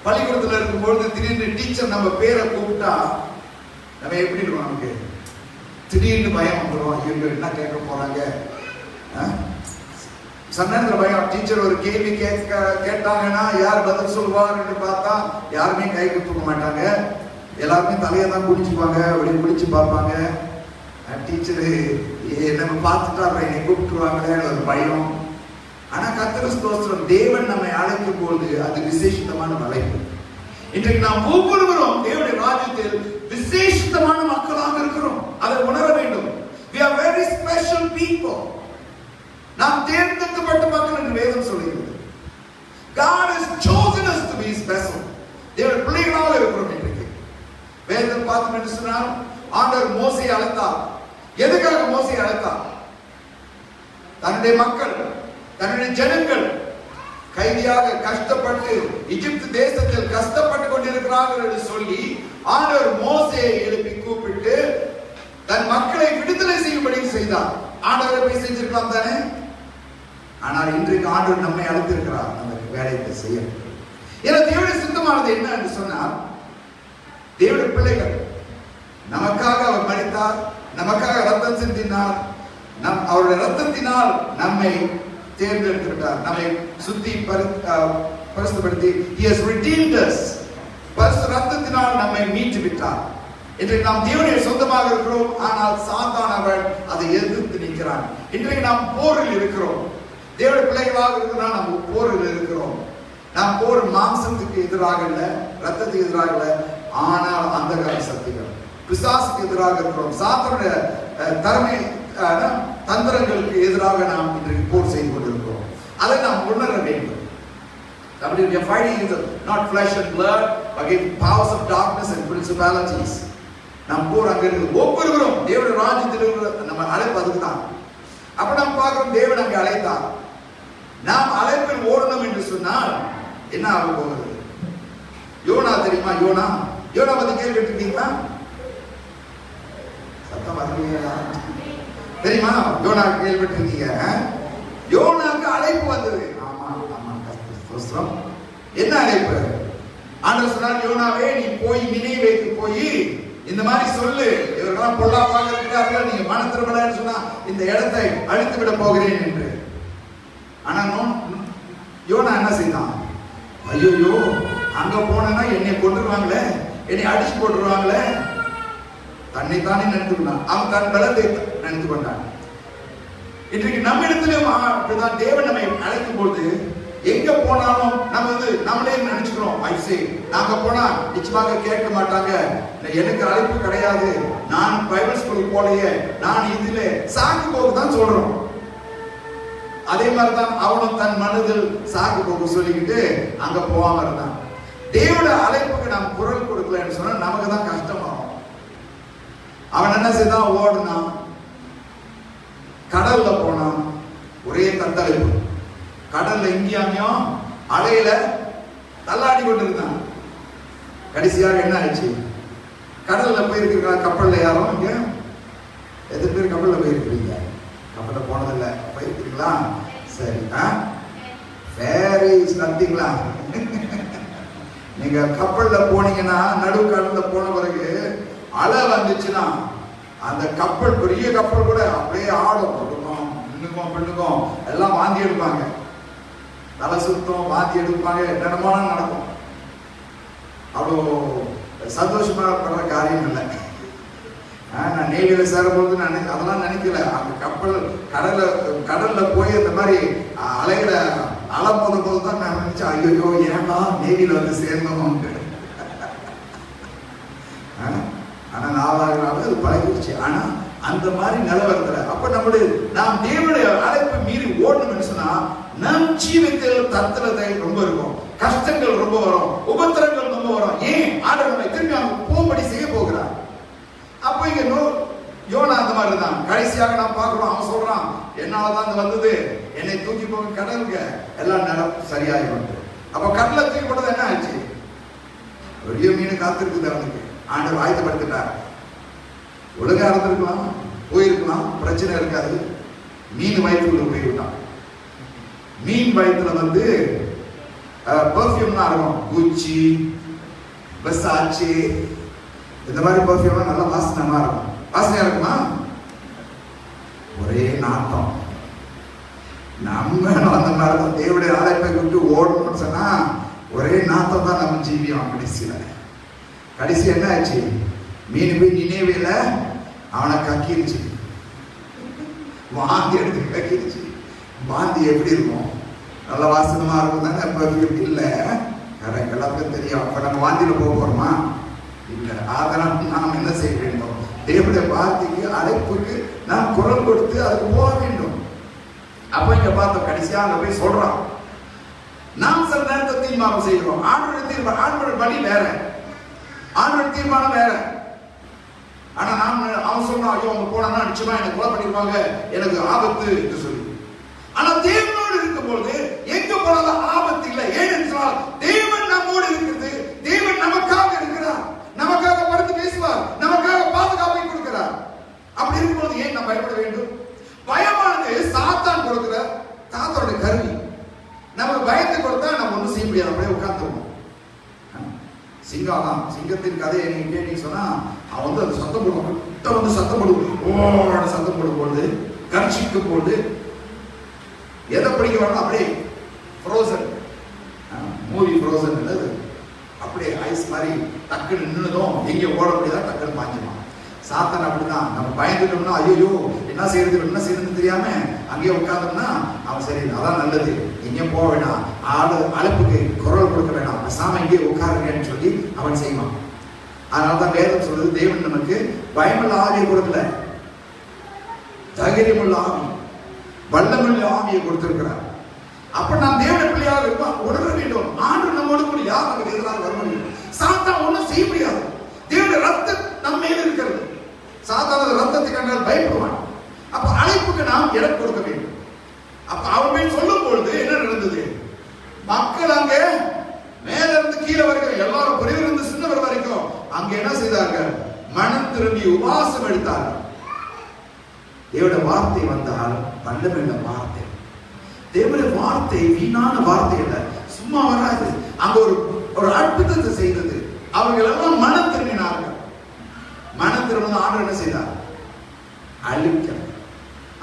பள்ளிக்கூடத்தில் இருக்கும்பொழுது திடீர்னு டீச்சர் நம்ம பேரை கூப்பிட்டா நம்ம எப்படி இருக்கோம்? நமக்கு திடீர்னு பயம் வந்துடும். இவங்க என்ன கேட்க போறாங்க? சன்னேரத்தில் பயம். டீச்சர் ஒரு கேள்வி கேட்டாங்கன்னா யார் பதில் சொல்லுவார் என்று பார்த்தா யாருமே கை கொடுக்க மாட்டாங்க. எல்லாருமே தலையை தான் குடிச்சுப்பாங்க, அப்படி குடிச்சு பார்ப்பாங்க. டீச்சரு நம்ம பார்த்துட்டா அப்புறம் என்னை கூப்பிட்டுருவாங்களே ஒரு பயம். ஆனா கர்த்தருக்கு ஸ்தோத்திரம், தேவன் நம்மை அழைக்கும் போது அது விசேஷித்தமான அழைப்பு. இன்றைக்கு நாம் ஒவ்வொருவரும் தேவனுடைய ராஜ்யத்தில் விசேஷித்தமான மக்களாக இருக்கிறோம். அதை உணர வேண்டும். We are very special people. நாம் தேர்ந்தெடுக்கப்பட்ட மக்கள் என்று வேதம் சொல்கிறது. God has chosen us to be special. தேவனுடைய பிள்ளைகளாக இருக்கிறோம். இன்றைக்கு வேதம் பார்த்தோம் என்று சொன்னால், ஆண்டவர் மோசேயை அழைத்தார். எதுக்காக மோசேயை அழைத்தார்? தன்னுடைய மக்கள், தன்னுடைய ஜனங்கள் கைதியாக கஷ்டப்பட்டு எகிப்து தேசத்தில் கஷ்டப்பட்டு கொண்டிருக்கிறார்கள் என்று சொல்லி ஆண்டவர் மோசேயை எழுப்பி கூப்பிட்டு தன் மக்களை விடுதலை செய்யும்படி செய்தார். ஆண்டவரை போய் செஞ்சிருக்கலாம் தானே? ஆனால் இன்றைக்கு ஆண்டவர் நம்மை அழைத்திருக்கிறார் அந்த வேலையை செய்ய. ஏன்னா தேவனுடைய சித்தமானது என்ன என்று சொன்னால், தேவனுடைய பிள்ளைகள் நமக்காக அவர் மரித்தார், நமக்காக ரத்தம் சிந்தினார், அவருடைய ரத்தத்தினால் நம்மை தேர்ந்தெடுத்திருக்கிறார், நம்மை சுத்தி பரிசுத்தப்படுத்தி he has redeemed us. பரிசு ரத்தத்தினால் நம்மை மீட்டு விட்டார். இன்றைக்கு நாம் தேவனுடைய சொந்தமாக இருக்கிறோம். ஆனால் சாத்தான் அவன் அதை எதிர்த்து நிற்கிறான். இன்றைக்கு நாம் போரில் இருக்கிறோம். தேவனுடைய பிள்ளைகளாக இருக்கிறோம், நாம் போரில் இருக்கிறோம். நாம் போர் மாம்சத்துக்கு எதிராக இல்ல, ரத்தத்துக்கு எதிராக இல்ல, ஆனால் அந்தகார சக்திகள் பிசாசுக்கு எதிராக இருக்கிறோம். சாத்தானுடைய தந்திரங்களுக்கு எதிராக நாம் இன்றைக்கு போர் செய்து கொண்டிருக்கிறோம். அதை நாம் உணர வேண்டும். We are fighting not flesh and blood, but against powers of darkness and principalities. நாம் போர் அங்க இருக்கு. ஒவ்வொருவரும் தேவனுடைய ராஜ்யத்தில் நம்ம அழைப்பு அதுக்கு தான். அப்ப நாம் பார்க்கிறோம், தேவன் அங்கே அழைத்தார். நாம் அழைப்பில் ஓடணும் என்று சொன்னால் என்ன ஆக போகிறது? யோனா தெரியுமா? யோனா பத்தி கேள்விப்பட்டிருக்கீங்களா? சத்தம் வரலையா? தெரியுமா? யோனா கேள்விப்பட்டிருக்கீங்க? யோனாக்கு அழைப்பு வந்தது. என்ன அழைப்பு? ஆண்டவர் சொன்னார், யோனாவே நீ போய் நினைவேக்கு போய் இந்த மாதிரி சொல்லு, இவர்களெல்லாம் பொல்லாப்பாக இருக்கிறார்கள், நீங்க மன திரும்பலன்னு சொன்னா இந்த இடத்தை அழித்து விட போகிறேன் என்று. ஆனா யோனா என்ன செய்தான்? ஐயோ அங்க போனா என்னை கொண்டுருவாங்களே, என்னை அடிச்சு போட்டுருவாங்களே, தன்னைத்தானே நினைத்து கொண்டான். அவன் தன் பலத்தை நினைத்து கொண்டான். இன்றைக்கு நம்ம இடத்திலும் அப்படிதான் தேவன் நம்மை அழைக்கும் போது எங்க போனாலும் நம்ம நம்மளே நினைச்சுக்கிறோம், நாங்க போனா நிச்சயமாக கேட்க மாட்டாங்க, எனக்கு அழைப்பு கிடையாது, நான் பைபிள் ஸ்கூலுக்கு போலையே, நான் இதுல சாக்கு போக்கு தான் சொல்றோம். அதே மாதிரிதான் அவனும் தன் மனதில் சாக்கு போக்கு சொல்லிக்கிட்டு அங்க போகாம இருந்தான். தேவனுடைய அழைப்புக்கு நாம் குரல் கொடுக்கலன்னு சொன்னா நமக்கு தான் கஷ்டமாகும். அவன் என்ன செய்தான்? ஓடுனான், கடல்ல போனான், ஒரே தத்தளிப்பு. கடல்ல இங்கேயும் அலையில தள்ளாடி கொண்டிருந்தான். கடைசியாக என்ன ஆச்சு? கடல்ல போயிருக்கீங்களா? கப்பல்ல யாரும் இங்க எத்தனை பேர் கப்பல்ல போயிருக்கிறீங்க? கப்பல்ல போனதில்லை, போயிருக்கிறீங்களா? சரி, வேரி நத்திங்களா? நீங்க கப்பல்ல போனீங்கன்னா, நடு கடல்ல போன பிறகு அலை வந்துச்சுன்னா அந்த கப்பல், பெரிய கப்பல் கூட அப்படியே ஆடும், இன்னுக்கும் பெண்ணுக்கும் எல்லாம் வாந்தி எடுப்பாங்க, தலை சுத்தம், வாந்தி எடுப்பாங்க, என்னென்னமான நடக்கும். அவ்வளோ சந்தோஷமா படுற காரியம் இல்லை. நான் நேவியில சேரும்போது நான் அதெல்லாம் நினைக்கல. அந்த கப்பல் கடல்ல போய் அந்த மாதிரி அலையில அலை போதும் போது தான் நான் நினைச்சேன், ஐயோ ஏன்னா நேவியில வந்து சேர்ந்தோம். ஆனா நாளாக அது பழகிடுச்சு. ஆனா அந்த மாதிரி நிலவரத்துல அப்ப நாம் தேவனுடைய அழைப்பை மீறி ஓடணும்னு சொன்னா நம் ஜீவிதத்தில் தத்திரதை ரொம்ப இருக்கும், கஷ்டங்கள் ரொம்ப வரும், உபத்திரங்கள் ரொம்ப வரும். ஏன் ஆண்டவர் நம்மை திரும்பி அவங்க போகும்படி செய்ய போகிறார். அப்ப இங்க யோனா அந்த மாதிரி தான். கடைசியாக நாம் பார்க்கிறோம், அவன் சொல்றான், என்னாலதான் அது வந்தது, என்னை தூக்கி போக கடலுங்க, எல்லாம் நிலம் சரியாயிடும். அப்ப கடலை தூக்கி போட்டது என்ன ஆச்சு? பெரிய மீன் காத்திருக்குது அவனுக்கு. ஆண்டவர் ஆயத்தப்படுத்திட்டார். ஒழுங்கா இருந்திருக்கலாம், போயிருக்கலாம், பிரச்சனை இருக்காது. மீன் வயிற்றுக்குள்ள போய்விட்டான். மீன் வயிற்றுல வந்து பெர்ஃபியூம்லாம் இருக்கும், குச்சி, பெர்சாச்சி, இந்த மாதிரி பெர்ஃபியூம்லாம் நல்லா வாசனமா இருக்கும். வாசனையா இருக்குமா? ஒரே நாட்டம். நம்ம அந்த மாதிரி தேவனுடைய அழைப்பை விட்டு ஓடணும்னு சொன்னா ஒரே நாட்டம் தான் நம்ம ஜீவியம். கடைசி என்ன ஆச்சு? மீன் போய் நினைவேல அவனை கக்கிருச்சு, வாந்தி எடுத்து கக்கிருச்சு. வாந்தி எப்படி இருக்கும்? நல்ல வாசனமா இருக்கும் தானே, பெர்ஃபியூம் இல்லை. எல்லாத்துக்கும் தெரியும். அப்ப நம்ம வாந்தியில போக போறோமா? இல்லை. அதனால் நாம் என்ன செய்ய வேண்டும்? தேவனுடைய வார்த்தைக்கு அழைப்புக்கு நாம் குரல் கொடுத்து அதுக்கு போக வேண்டும். அப்ப இங்க பார்த்தோம், கடைசியா அங்க போய் சொல்றான், நாம் சில நேரத்தை தீர்மானம் செய்கிறோம். ஆண்டோட தீர்மானம், ஆண்டோட வழி வேற, ஆண்டோட தீர்மானம் வேற. ஆனா அவன் சொல்றான், ஐயோ அவங்க போனா நிச்சயமா எனக்கு கொலை பண்ணிருப்பாங்க, எனக்கு ஆபத்து என்று சொல்லி. ஆனா தேவனோடு இருக்கும்போது எங்க போனாலும் ஆபத்து இல்லை. ஏனென்றால் தேவன் நம்மோடு இருக்கிறது, தேவன் நமக்காக இருக்கிறார், நமக்காக படுத்து பேசுவார், நமக்காக பாதுகாப்பை கொடுக்கிறார். அப்படி இருக்கும்போது ஏன் நாம் பயப்பட வேண்டும்? பயமானது சாத்தான் கொடுக்கிற தாத்தோட கருவி. நமக்கு பயத்தை கொடுத்தா நம்ம ஒன்றும் செய்ய முடியாது, அப்படியே உட்கார்ந்துருவோம். சிங்கம், சிங்கத்தின் கதையை நீங்க கேட்டீங்க சொன்னா அவன் வந்து அது சத்தம் போடுவான், வந்து சத்தம் போடுவோம், ஓட சத்தம் போடும்போது கர்ச்சிக்கு போட்டு எதை பிடிக்க வரணும், அப்படியே ஃப்ரோசன் மூவி ஃப்ரோசன் இல்லது, அப்படியே ஐஸ் மாதிரி டக்குன்னு நின்றுதும் எங்கே ஓட முடியாதா டக்குன்னு பாஞ்சிடுவான். சாத்தான் அப்படிதான். நம்ம பயந்துட்டோம்னா ஐயோ என்ன செய்யறதுன்னு தெரியாம அங்கேயே உட்கார்ந்தோம்னா அவன் சரி அதான் நல்லது, எங்கேயும் போக வேண்டாம், அழைப்புக்கு குரல் கொடுக்க வேண்டாம், பேசாம இங்கே உட்காருங்கன்னு சொல்லி அவன் செய்வான். அதனாலதான் வேதம் சொல்றது, தேவன் நமக்கு பயமுள்ள ஆவியை கொடுக்கல, தைரியமுள்ள ஆவி, வல்லமுள்ள ஆவியை கொடுத்திருக்கிறார். அப்ப நாம் தேவனுடைய பிள்ளையாக இருப்போம், உணர வேண்டும். ஆண்டு நம்மோடு கூட யார் நமக்கு எதிராக வர முடியும்? சாத்தான் ஒன்றும் செய்ய முடியாது. தேவனுடைய ரத்தம் நம்ம மேல இருக்கிறது. சாத்தான ரத்தத்தை கண்டால் பயப்படுவான். அப்ப அழைப்புக்கு நாம் இடம் கொடுக்க வேண்டும். அப்ப அவன் சொல்லும் பொழுது என்ன நடந்தது? மக்கள் அங்க மேல இருந்து கீழே வரைக்கும் எல்லாரும் பெரியவர் இருந்து சின்னவர் வரைக்கும் அங்க என்ன செய்தார்கள்? மனம் திரும்பி உபாசம் எடுத்தார்கள். தேவனுடைய வார்த்தை வந்தால் வல்லமையுள்ள வார்த்தை. தேவனுடைய வார்த்தை வீணான வார்த்தை இல்லை, சும்மா வராது. அங்க ஒரு அற்புதத்தை செய்தது. அவர்கள் எல்லாம் மனம் திரும்பினார்கள். மனம் திரும்ப ஆண்டவர் என்ன செய்தார்? அழிக்க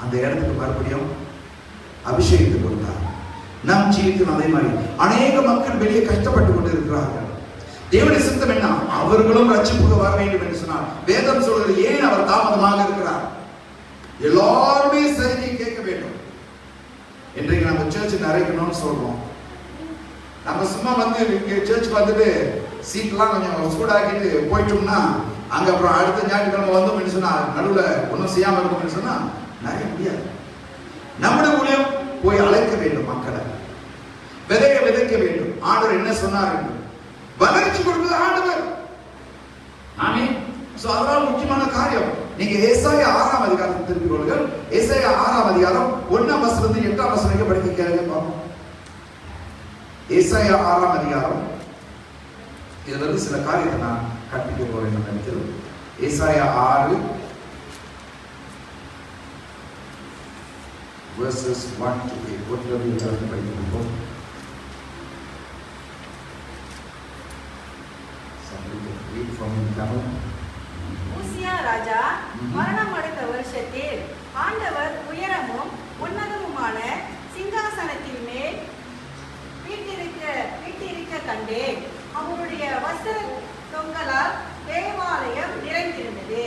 அந்த இடத்துக்கு மறுபடியும் அபிஷேகத்தை கொடுத்தார். நம் ஜீவிதத்தில் அதே மாதிரி அநேக மக்கள் வெளியே கஷ்டப்பட்டு கொண்டு இருக்கிறார்கள். தேவனுடைய சித்தம் என்ன? அவர்களும் ரட்சிப்புக்கு வர வேண்டும் என்று சொன்னார். வேதம் சொல்கிறது, ஏன் அவர் தாமதமாக இருக்கிறார்? எல்லாருமே சரியை கேட்க வேண்டும். இன்றைக்கு நம்ம சர்ச் நிறைக்கணும்னு சொல்றோம். நம்ம சும்மா வந்து சர்ச் வந்துட்டு சீட்லாம் கொஞ்சம் சூடாக்கிட்டு போயிட்டோம்னா அங்க அப்புறம் அடுத்த ஞாயிற்றுக்கிழமை வந்தோம்னு சொன்னா நடுவில் ஒன்றும் செய்யாம இருக்கோம்னு சொன்னா நிறைய முடியாது. நம்முடைய ஊழியம் போய் அழைக்க வேண்டும், மக்களை விதைக்க வேண்டும். ஆண்டவர் என்ன சொன்னார் என்று வளர்ச்சி கொடுப்பது ஆண்டவர். ஆமென். சோ அதனால முக்கியமான காரியம், நீங்க ஏசாயா 6ஆம் அதிகாரத்தை திருப்பிக் கொள்ளுங்கள். ஏசாயா 6ஆம் அதிகாரம் 1ஆம் வசனத்திலிருந்து 8ஆம் வசனம் வரைக்கும் படிக்க கேளுங்க பாப்போம். ஏசாயா 6ஆம் அதிகாரம், இதுல இருந்து சில காரியத்தை நான் கற்பிக்க போறேன் நினைக்கிறேன். ஏசாயா 6 verses 1 to 8. ஒருத்தர் எல்லாரும் படிக்கிறோம். read from Tamil. ஊசியா ராஜா மரணம் அடைந்த வருஷத்தில் ஆண்டவர் உயரமும் உன்னதமுமான சிங்காசனத்தின் மேல் வீட்டிருக்க கண்டேன். அவருடைய வஸ்திர தொங்கலால் தேவாலயம் நிறைந்திருந்தது.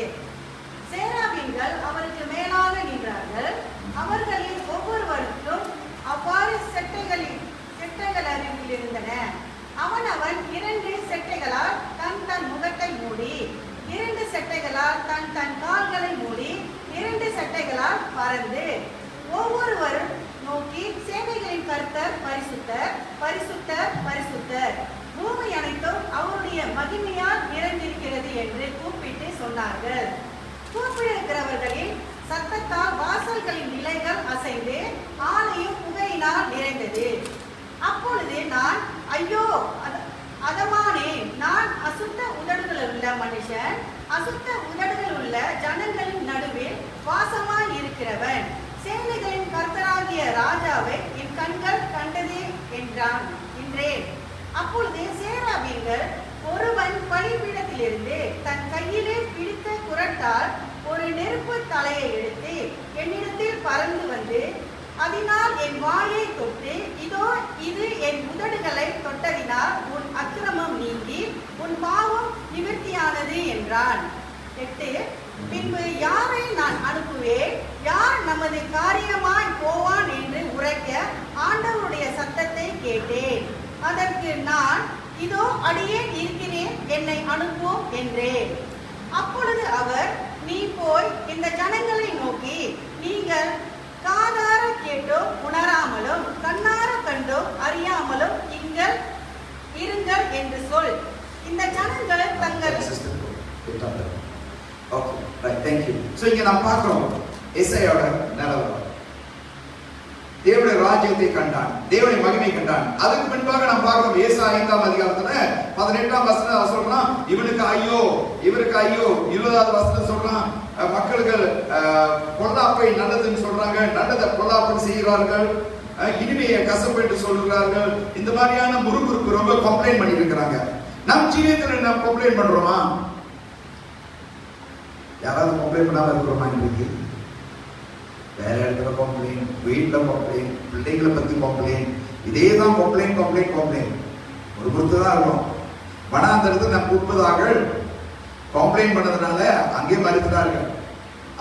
பறந்து ஒவ்வொருவரும் நோக்கி, சேனைகளின் கர்த்தர் பரிசுத்தர், பரிசுத்தர், பரிசுத்தர், பூமி அனைத்தும் அவருடைய மகிமையால் நிறைந்திருக்கிறது என்று கூப்பிட்டு சொன்னார்கள். கூப்பிடுகிறவர்களின் சத்தத்தால் வாசல்களின் நிலைகள் அசைந்து ஆலயம் புகையினால் நிறைந்தது. அப்பொழுது நான், ஐயோ அதமானே, நான் அசுத்த உதடுகள் உள்ள மனுஷன், அசுத்த உதடுகள் உள்ள ஜனங்களின் நடுவில் வாசமாய் இருக்கிறவன், சேனைகளின் கர்த்தராகிய ராஜாவை என் கண்கள் கண்டதே என்றேன். அப்பொழுது சேராபீன்கள் ஒருவன் பலிபீடத்திலிருந்து தன் கையிலே பிடித்த குறட்டால் ஒரு நெருப்பு தலையை எடுத்து என்னிடத்தில் பறந்து வந்து, அதனால் என் வாயை தொட்டு, இதோ இது என் உதடுகளை தொட்டதினால் உன் அக்கிரமம் நீங்கி உன் பாவம் நிவர்த்தியானது என்றான். 8. பின்பு யாரை நான் அனுப்புவேன், யார் நமது காரியமாய் போவான் என்று உரைக்க ஆண்டவருடைய சத்தத்தை கேட்டேன். அதற்கு நான், இதோ அடியேன் இருக்கிறேன், என்னை அனுப்புவோம் என்றேன். அப்பொழுது அவர், நீ போய் இந்த ஜனங்களை நோக்கி, நீங்கள் காதார கேட்டோம் உணராமலும் கண்ணார கண்டோம் அறியாமலும் இங்கள் இருங்கள் என்று சொல். இந்த ஜனங்கள் தங்கள் okay, right, thank you. So இங்க நாம் பார்க்கிறோம் எசேயாவோட நிலவரம். தேவனுடைய ராஜ்யத்தை கண்டான், தேவனுடைய மகிமை கண்டான். அதுக்கு பின்பாக நாம் பார்க்கிறோம் ஏசாயா 5ஆம் அதிகாரத்துல 18ஆம் வசனம் சொல்றான், இவனுக்கு ஐயோ, இவருக்கு ஐயோ. 20ஆவது வசனம் சொல்றான், மக்களுக்கு பொல்லாப்பை நல்லதுன்னு சொல்றாங்க, நல்லதை பொல்லாப்புன்னு செய்கிறார்கள், இனிமையை கசப்பு என்று சொல்கிறார்கள். இந்த மாதிரியான முறுமுறுப்பு ரொம்ப கம்ப்ளைண்ட் பண்ணி இருக்கிறாங்க. நம் ஜீவியத்தில் நாம் கம்ப்ளைண்ட் பண்றோமா? யாராவது கம்ப்ளைண்ட் பண்ணாம இருக்கிறோமா? இன்னைக்கு வேற இடத்துல கம்ப்ளைண்ட், வீட்டுல கம்ப்ளைண்ட், பிள்ளைகளை பத்தி கம்ப்ளைண்ட், இதே தான் கம்ப்ளைண்ட். ஒரு பொறுத்து தான் இருக்கும். வனாந்தரத்தில் நம்ம 30 ஆட்கள் கம்ப்ளைண்ட் பண்ணதுனால அங்கே மறுக்கிறார்கள்.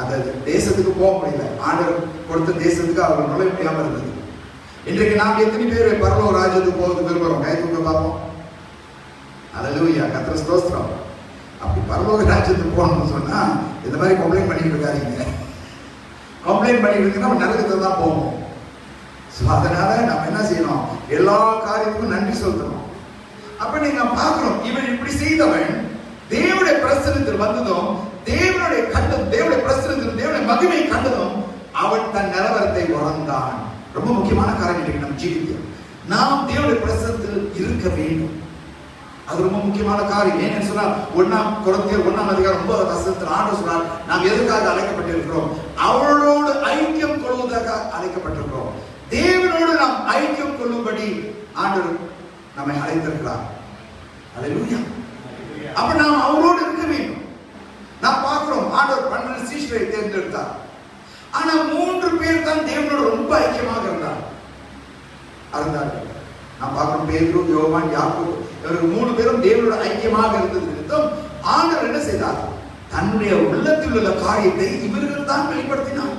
அந்த தேசத்துக்கு போக முடியல, ஆண்டவர் கொடுத்த தேசத்துக்கு அவர்கள் நுழைய முடியாம இருந்தது. இன்றைக்கு நாம் எத்தனை பேர் பரலோக ராஜ்யத்துக்கு போவது விரும்புகிறோம்? கை தூக்க பார்ப்போம். அல்லேலூயா, கர்த்தர் ஸ்தோத்திரம். அப்படி பரலோக ராஜ்யத்துக்கு போகணும்னு சொன்னா இந்த மாதிரி கம்ப்ளைண்ட் பண்ணிட்டு இருக்காதீங்க. கம்ப்ளைண்ட் பண்ணிட்டு இருக்குன்னா நம்ம நரகத்துக்கு தான் போவோம். அதனால நம்ம என்ன செய்யணும்? எல்லா காரியத்துக்கும் நன்றி சொல்லணும். அப்ப நீங்க பார்க்கிறோம், இவன் இப்படி செய்தவன் தேவனுடைய பிரசன்னத்தில் வந்ததும், தேவனுடைய கண்டதும், தேவனுடைய பிரசன்னத்தில் தேவனுடைய மகிமை கண்டதும் அவன் தன் நிலவரத்தை உணர்ந்தான். ரொம்ப முக்கியமான காரியம் இன்றைக்கு நம்ம ஜீவிக்கிறோம். நாம் தேவனுடைய பிரசன்னத்தில் இருக்க வேண்டும். அது ரொம்ப முக்கியமான காரியம். ஏன்னு சொன்னால் 1 கொரிந்தியர் 1ஆம் அதிகாரம் 9ஆவது வசனத்தில் ஆண்டவர் சொன்னார், நாம் எதற்காக அழைக்கப்பட்டிருக்கிறோம்? அவரோடு ஐக்கியம் கொள்வதற்காக அழைக்கப்பட்டிருக்கிறோம். தேவனோடு நாம் ஐக்கியம் கொள்ளும்படி ஆண்டவர் நம்மை அழைத்திருக்கிறார். அல்லேலூயா. அப்ப நாம் அவரோடு இருக்க வேண்டும். நாம் பார்க்கிறோம், ஆண்டவர் 12 சீஷரை தேர்ந்தெடுத்தார். ஆனா 3 பேர் தான் தேவனோடு ரொம்ப ஐக்கியமாக இருந்தார்கள். நாம் பார்க்கிறோம், பேதுரு, யோவான், யாக்கோபு, இவர்கள் 3 பேரும் தேவனோட ஐக்கியமாக இருந்தது நிமித்தம் ஆண்டவர் என்ன செய்தார்? தன்னுடைய உள்ளத்தில் உள்ள காரியத்தை இவர்கள் தான் வெளிப்படுத்தினார்.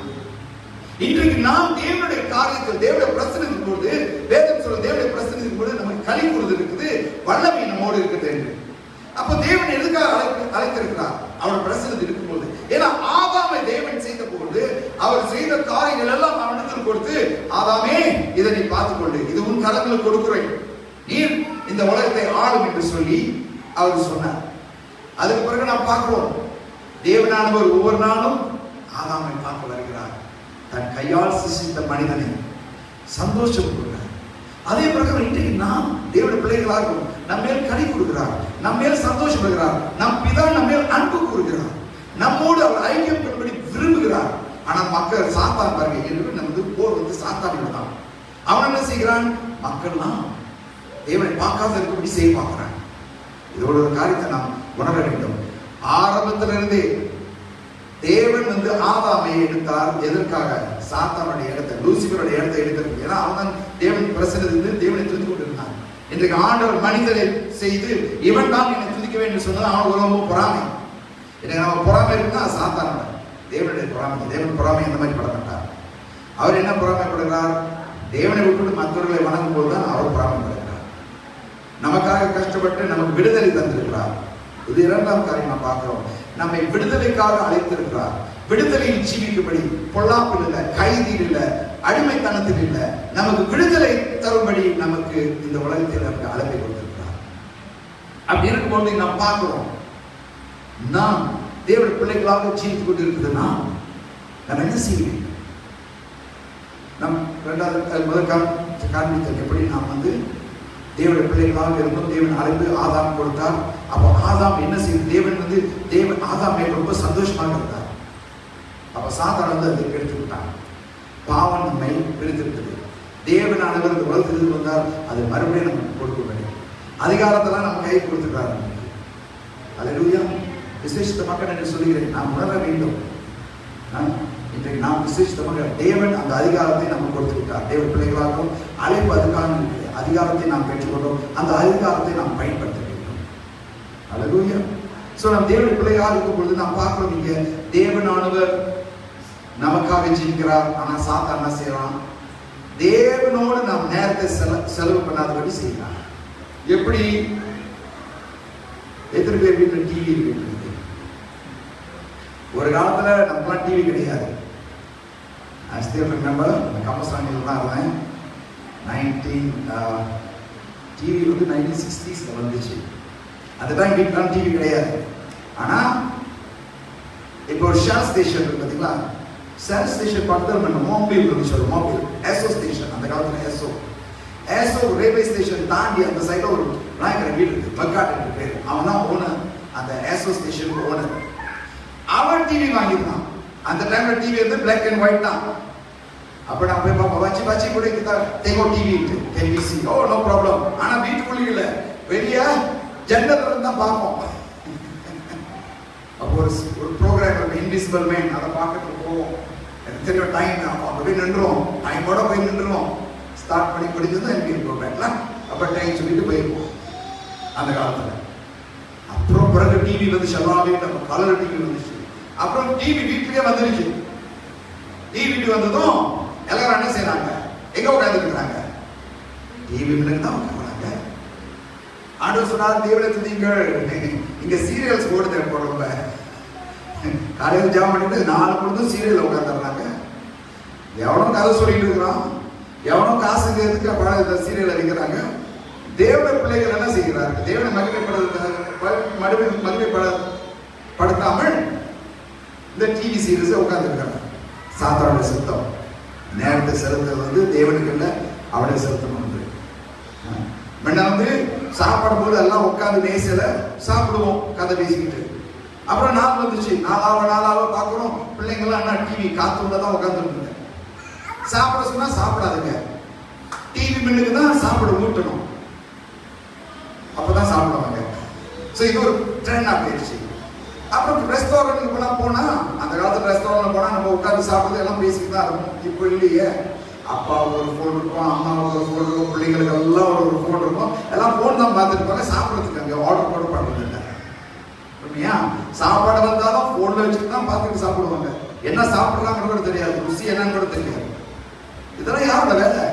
இன்றைக்கு நாம் தேவனுடைய காரியத்தில், தேவனுடைய பிரசன்னத்தின் பொழுது, வேதம் சொல்ல தேவனுடைய பிரசன்னத்தின் பொழுது நமக்கு களி கூறுதல் இருக்குது, வல்லமை நம்மோடு இருக்குது என்று. அப்ப தேவன் எதுக்காக அழைத்திருக்கிறார்? அவருடைய பிரசன்னத்தில் இருக்கும்போது. ஏன்னா ஆதாமை தேவன் செய்த பொழுது அவர் செய்த காரியங்கள் எல்லாம் அவனிடத்தில் கொடுத்து, ஆதாமே இதை நீ பார்த்துக் கொண்டு, இது உன் கரங்களுக்கு கொடுக்கிறேன், நீ இந்த உலகத்தை ஆளும் என்று சொல்லி அவர் சொன்னார். அதுக்கு பிறகு நாம் பார்க்கிறோம், தேவனானவர் ஒவ்வொரு நாளும் ஆதாமை பார்க்க வருகிறார். தன் கையால் சிருஷ்டித்த மனிதனை சந்தோஷம் கொடுக்கிறார். அதே பிரகாரம் இன்றைக்கு நாம் தேவனுடைய பிள்ளைகளாக நம்ம மேல் கனி கொடுக்கிறார், நம்ம மேல் சந்தோஷப்படுகிறார், நம் பிதா நம்ம மேல் அன்பு கூறுகிறார், நம்மோடு அவர் ஐக்கியம் கொள்ளும்படி விரும்புகிறார். ஆனா மக்கள் சாத்தான் பாருங்க, என்று நமது போர் வந்து சாத்தான் தான். அவன் என்ன செய்கிறான்? மக்கள்லாம் தேவனை பார்க்காத இருக்கும்படி செய்ய பார்க்கிறான். இதோட ஒரு காரியத்தை நாம் உணர வேண்டும். ஆரம்பத்திலிருந்தே தேவன் வந்து ஆதாமை எடுத்தார். எதற்காக? சாத்தானுடைய இடத்தை, லூசிபருடைய இடத்தை எடுத்திருக்கு. ஏன்னா அவன் தேவன் பிரசன்னத்தில் தேவனை துதித்து கொண்டிருந்தான். இன்றைக்கு ஆண்டவர் மனிதனை செய்து இவன் தான் என்னை துதிக்க வேண்டும் சொன்னது அவன் உலகமும் பொறாமை. இன்னைக்கு நம்ம பொறாமை இருந்தா சாத்தானோட, தேவனுடைய பொறாமை. தேவன் பொறாமை இந்த மாதிரி பட மாட்டார். அவர் என்ன பொறாமைப்படுகிறார்? தேவனை விட்டு மற்றவர்களை வணங்கும் போதுதான் அவர் பொறாமைப்படுகிறார். நமக்காக கஷ்டப்பட்டு நமக்கு விடுதலை தந்திருக்கிறார். இது 2ஆம் காரியம் நாம் பார்க்கிறோம். நம்மை விடுதலைக்காக அழைத்திருக்கிறார். விடுதலையில் ஜீவிக்கும்படி, பொல்லாப்பில் இல்ல, கைதியில் இல்ல, அடிமைத்தனத்தில் இல்ல, நமக்கு விடுதலை தரும்படி நமக்கு இந்த உலகத்தில் நமக்கு அழைப்பை கொடுத்திருக்கிறார். அப்படி இருக்கும்போது நாம் பார்க்கிறோம், நாம் தேவனுடைய பிள்ளைகளாக ஜீவித்துக் கொண்டிருக்குதுன்னா நம்ம என்ன செய்ய வேண்டும்? நம் முதல் காண்பித்தல் எப்படி நாம் தேவனுடைய பிள்ளைகளாக இருந்தோம். தேவன் அழைப்பு ஆதாம் கொடுத்தார். அப்போ ஆதாம் என்ன செய்யும்? தேவன் ஆதாமை ரொம்ப சந்தோஷமாக இருந்தார். அப்ப சாத்தான் அதை எடுத்துக்கிட்டான். பாவம் நம்மை பிரித்திருக்குது. தேவனானவர் இந்த உலகத்திலிருந்து வந்தார், அது மறுபடியும் நமக்கு கொடுக்க வேண்டும். அதிகாரத்தெல்லாம் நம்ம கை கொடுத்துக்கிறார். அல்லேலூயா. விசேஷித்தமாக நான் சொல்லுகிறேன், நாம் உணர வேண்டும். இன்றைக்கு நாம் விசேஷித்தமாக தேவன் அந்த அதிகாரத்தை நமக்கு கொடுத்துவிட்டார். தேவ பிள்ளைகளாகவும் அழைப்பு அதுக்கான அதிகாரத்தை நாம் பெற்றுக்கொண்டோம். அந்த அதிகாரத்தை நாம் பயன்படுத்த வேண்டும். அல்லேலூயா. சோ நாம் தேவனுடைய பிள்ளைகளாக இருக்கும் பொழுது நாம் பார்க்கிறோம், இங்க தேவனானவர் நமக்காக ஜீவிக்கிறார். ஆனா சாத்தான் என்ன செய்யறான்? தேவனோடு நாம் நேரத்தை செலவு பண்ணாதபடி செய்யறான். எப்படி? எத்தனை பேர் வீட்டில் டிவி இருக்கு? ஒரு காலத்துல நமக்குலாம் டிவி கிடையாது. I still remember கம்பசாணியில் தான் இருந்தேன். டிவி 1960s வந்துச்சு. அந்த டைம் வீட்டுலாம் டிவி கிடையாது. ஆனா இப்போ ஒரு ஷேர் ஸ்டேஷன் இருக்கு பார்த்தீங்களா? ஷேர் ஸ்டேஷன் பக்கத்தில் நம்ம மொபைல் இருந்துச்சு. மொபைல் எஸ்ஓ ஸ்டேஷன், அந்த காலத்தில் எஸ்ஓ ரயில்வே ஸ்டேஷன் தாண்டி அந்த சைடில் ஒரு நாயகர் வீடு இருக்கு, பக்காட் என்று பேர். அவன் தான் ஓனர், அந்த எஸ்ஓ ஸ்டேஷனுக்கு ஓனர். அவன் டிவி வாங்கியிருந்தான். அந்த டைம்ல டிவி பிளாக் அண்ட் ஒயிட் தான். அப்ப நான் போய் பாப்பா வச்சு கூட தேங்கோ TV KBC, oh no problem. ஆனா வீட்டுக்குள்ளே இல்லை, வெளியே ஜன்னல் தான் பார்ப்போம். அப்போ ஒரு ப்ரோக்ராம் இன்விசிபிள் மேன், அதை பார்க்கறதுக்கு போவோம். எனக்கு தெரியும் டைம், அப்போ போய் நின்றுவோம், டைமோட போய் நின்றுவோம். ஸ்டார்ட் பண்ணி படிச்சது எனக்கு ப்ரோக்ராம்ல அப்போ டைம் சொல்லிட்டு போயிருப்போம் அந்த காலத்தில். அப்புறம் பிறகு டிவி செல்லாவே நம்ம கலர் டிவி வந்துச்சு. அப்புறம் டிவி வீட்டுக்கே வந்துருச்சு. டிவி வந்ததும் எல்லாரும் என்ன செய்யறாங்க? எங்க உட்கார்ந்து இருக்கிறாங்க? டிவி முன்னாடி தான் உட்கார்றாங்க. ஆண்டவர் சொன்னார், தேவனுக்கு நீங்கள் இங்க சீரியல்ஸ் ஓடுது. ரொம்ப காலையில் ஜாம் பண்ணிட்டு 4 பொழுதும் சீரியல் உட்காந்துடுறாங்க. எவனோ கதை சொல்லிட்டு இருக்கிறான், எவனோ காசு எதுக்கு பழைய சீரியல் அடிக்கிறாங்க. தேவனுடைய பிள்ளைகள் என்ன செய்கிறார்கள்? தேவனை மகிமைப்படுத்தாமல் இந்த டிவி சீரியஸை உட்கார்ந்துருக்காங்க. சாத்தானுடைய சித்தம் நேரத்தை செலுத்துறது தேவனுக்கு இல்லை, அவனை செலுத்தணும். முன்ன சாப்பிடும் போது எல்லாம் உட்காந்து மேசையில சாப்பிடுவோம், கதை பேசிக்கிட்டு. அப்புறம் நாள் வந்துச்சு, நாளாவ பார்க்கிறோம் பிள்ளைங்களாம் என்ன டிவி காத்துள்ளதான் உட்காந்துருக்குங்க. சாப்பிட சொன்னா சாப்பிடாதுங்க, டிவி முன்னுக்கு தான் சாப்பிட ஊட்டணும், அப்பதான் சாப்பிடுவாங்க. ஸோ இது ஒரு ட்ரெண்டா போயிடுச்சு. அப்புறம் ரெஸ்டாரண்ட்டுக்கு போனா அந்த காலத்துல ரெஸ்டாரண்ட் போனா நம்ம உட்காந்து சாப்பிடுறது எல்லாம் பேசிட்டு தான் இருக்கும். இப்போ இல்லையே, அப்பா ஒரு ஃபோன் இருக்கும், அம்மா ஒரு ஃபோன் இருக்கும், பிள்ளைங்களுக்கு எல்லாம் ஒரு ஃபோன் இருக்கும். எல்லாம் ஃபோன் தான் பார்த்துட்டு இருப்பாங்க, சாப்பிட்றதுக்கு அங்கே ஆர்டர் போட பண்ணுறது இல்லை. உண்மையா? சாப்பாடு வந்தாலும் ஃபோனில் வச்சுட்டு தான் பார்த்துட்டு சாப்பிடுவாங்க. என்ன சாப்பிட்றாங்கன்னு கூட தெரியாது, ருசி என்னன்னு கூட தெரியாது. இதெல்லாம் யாரோட வேலை?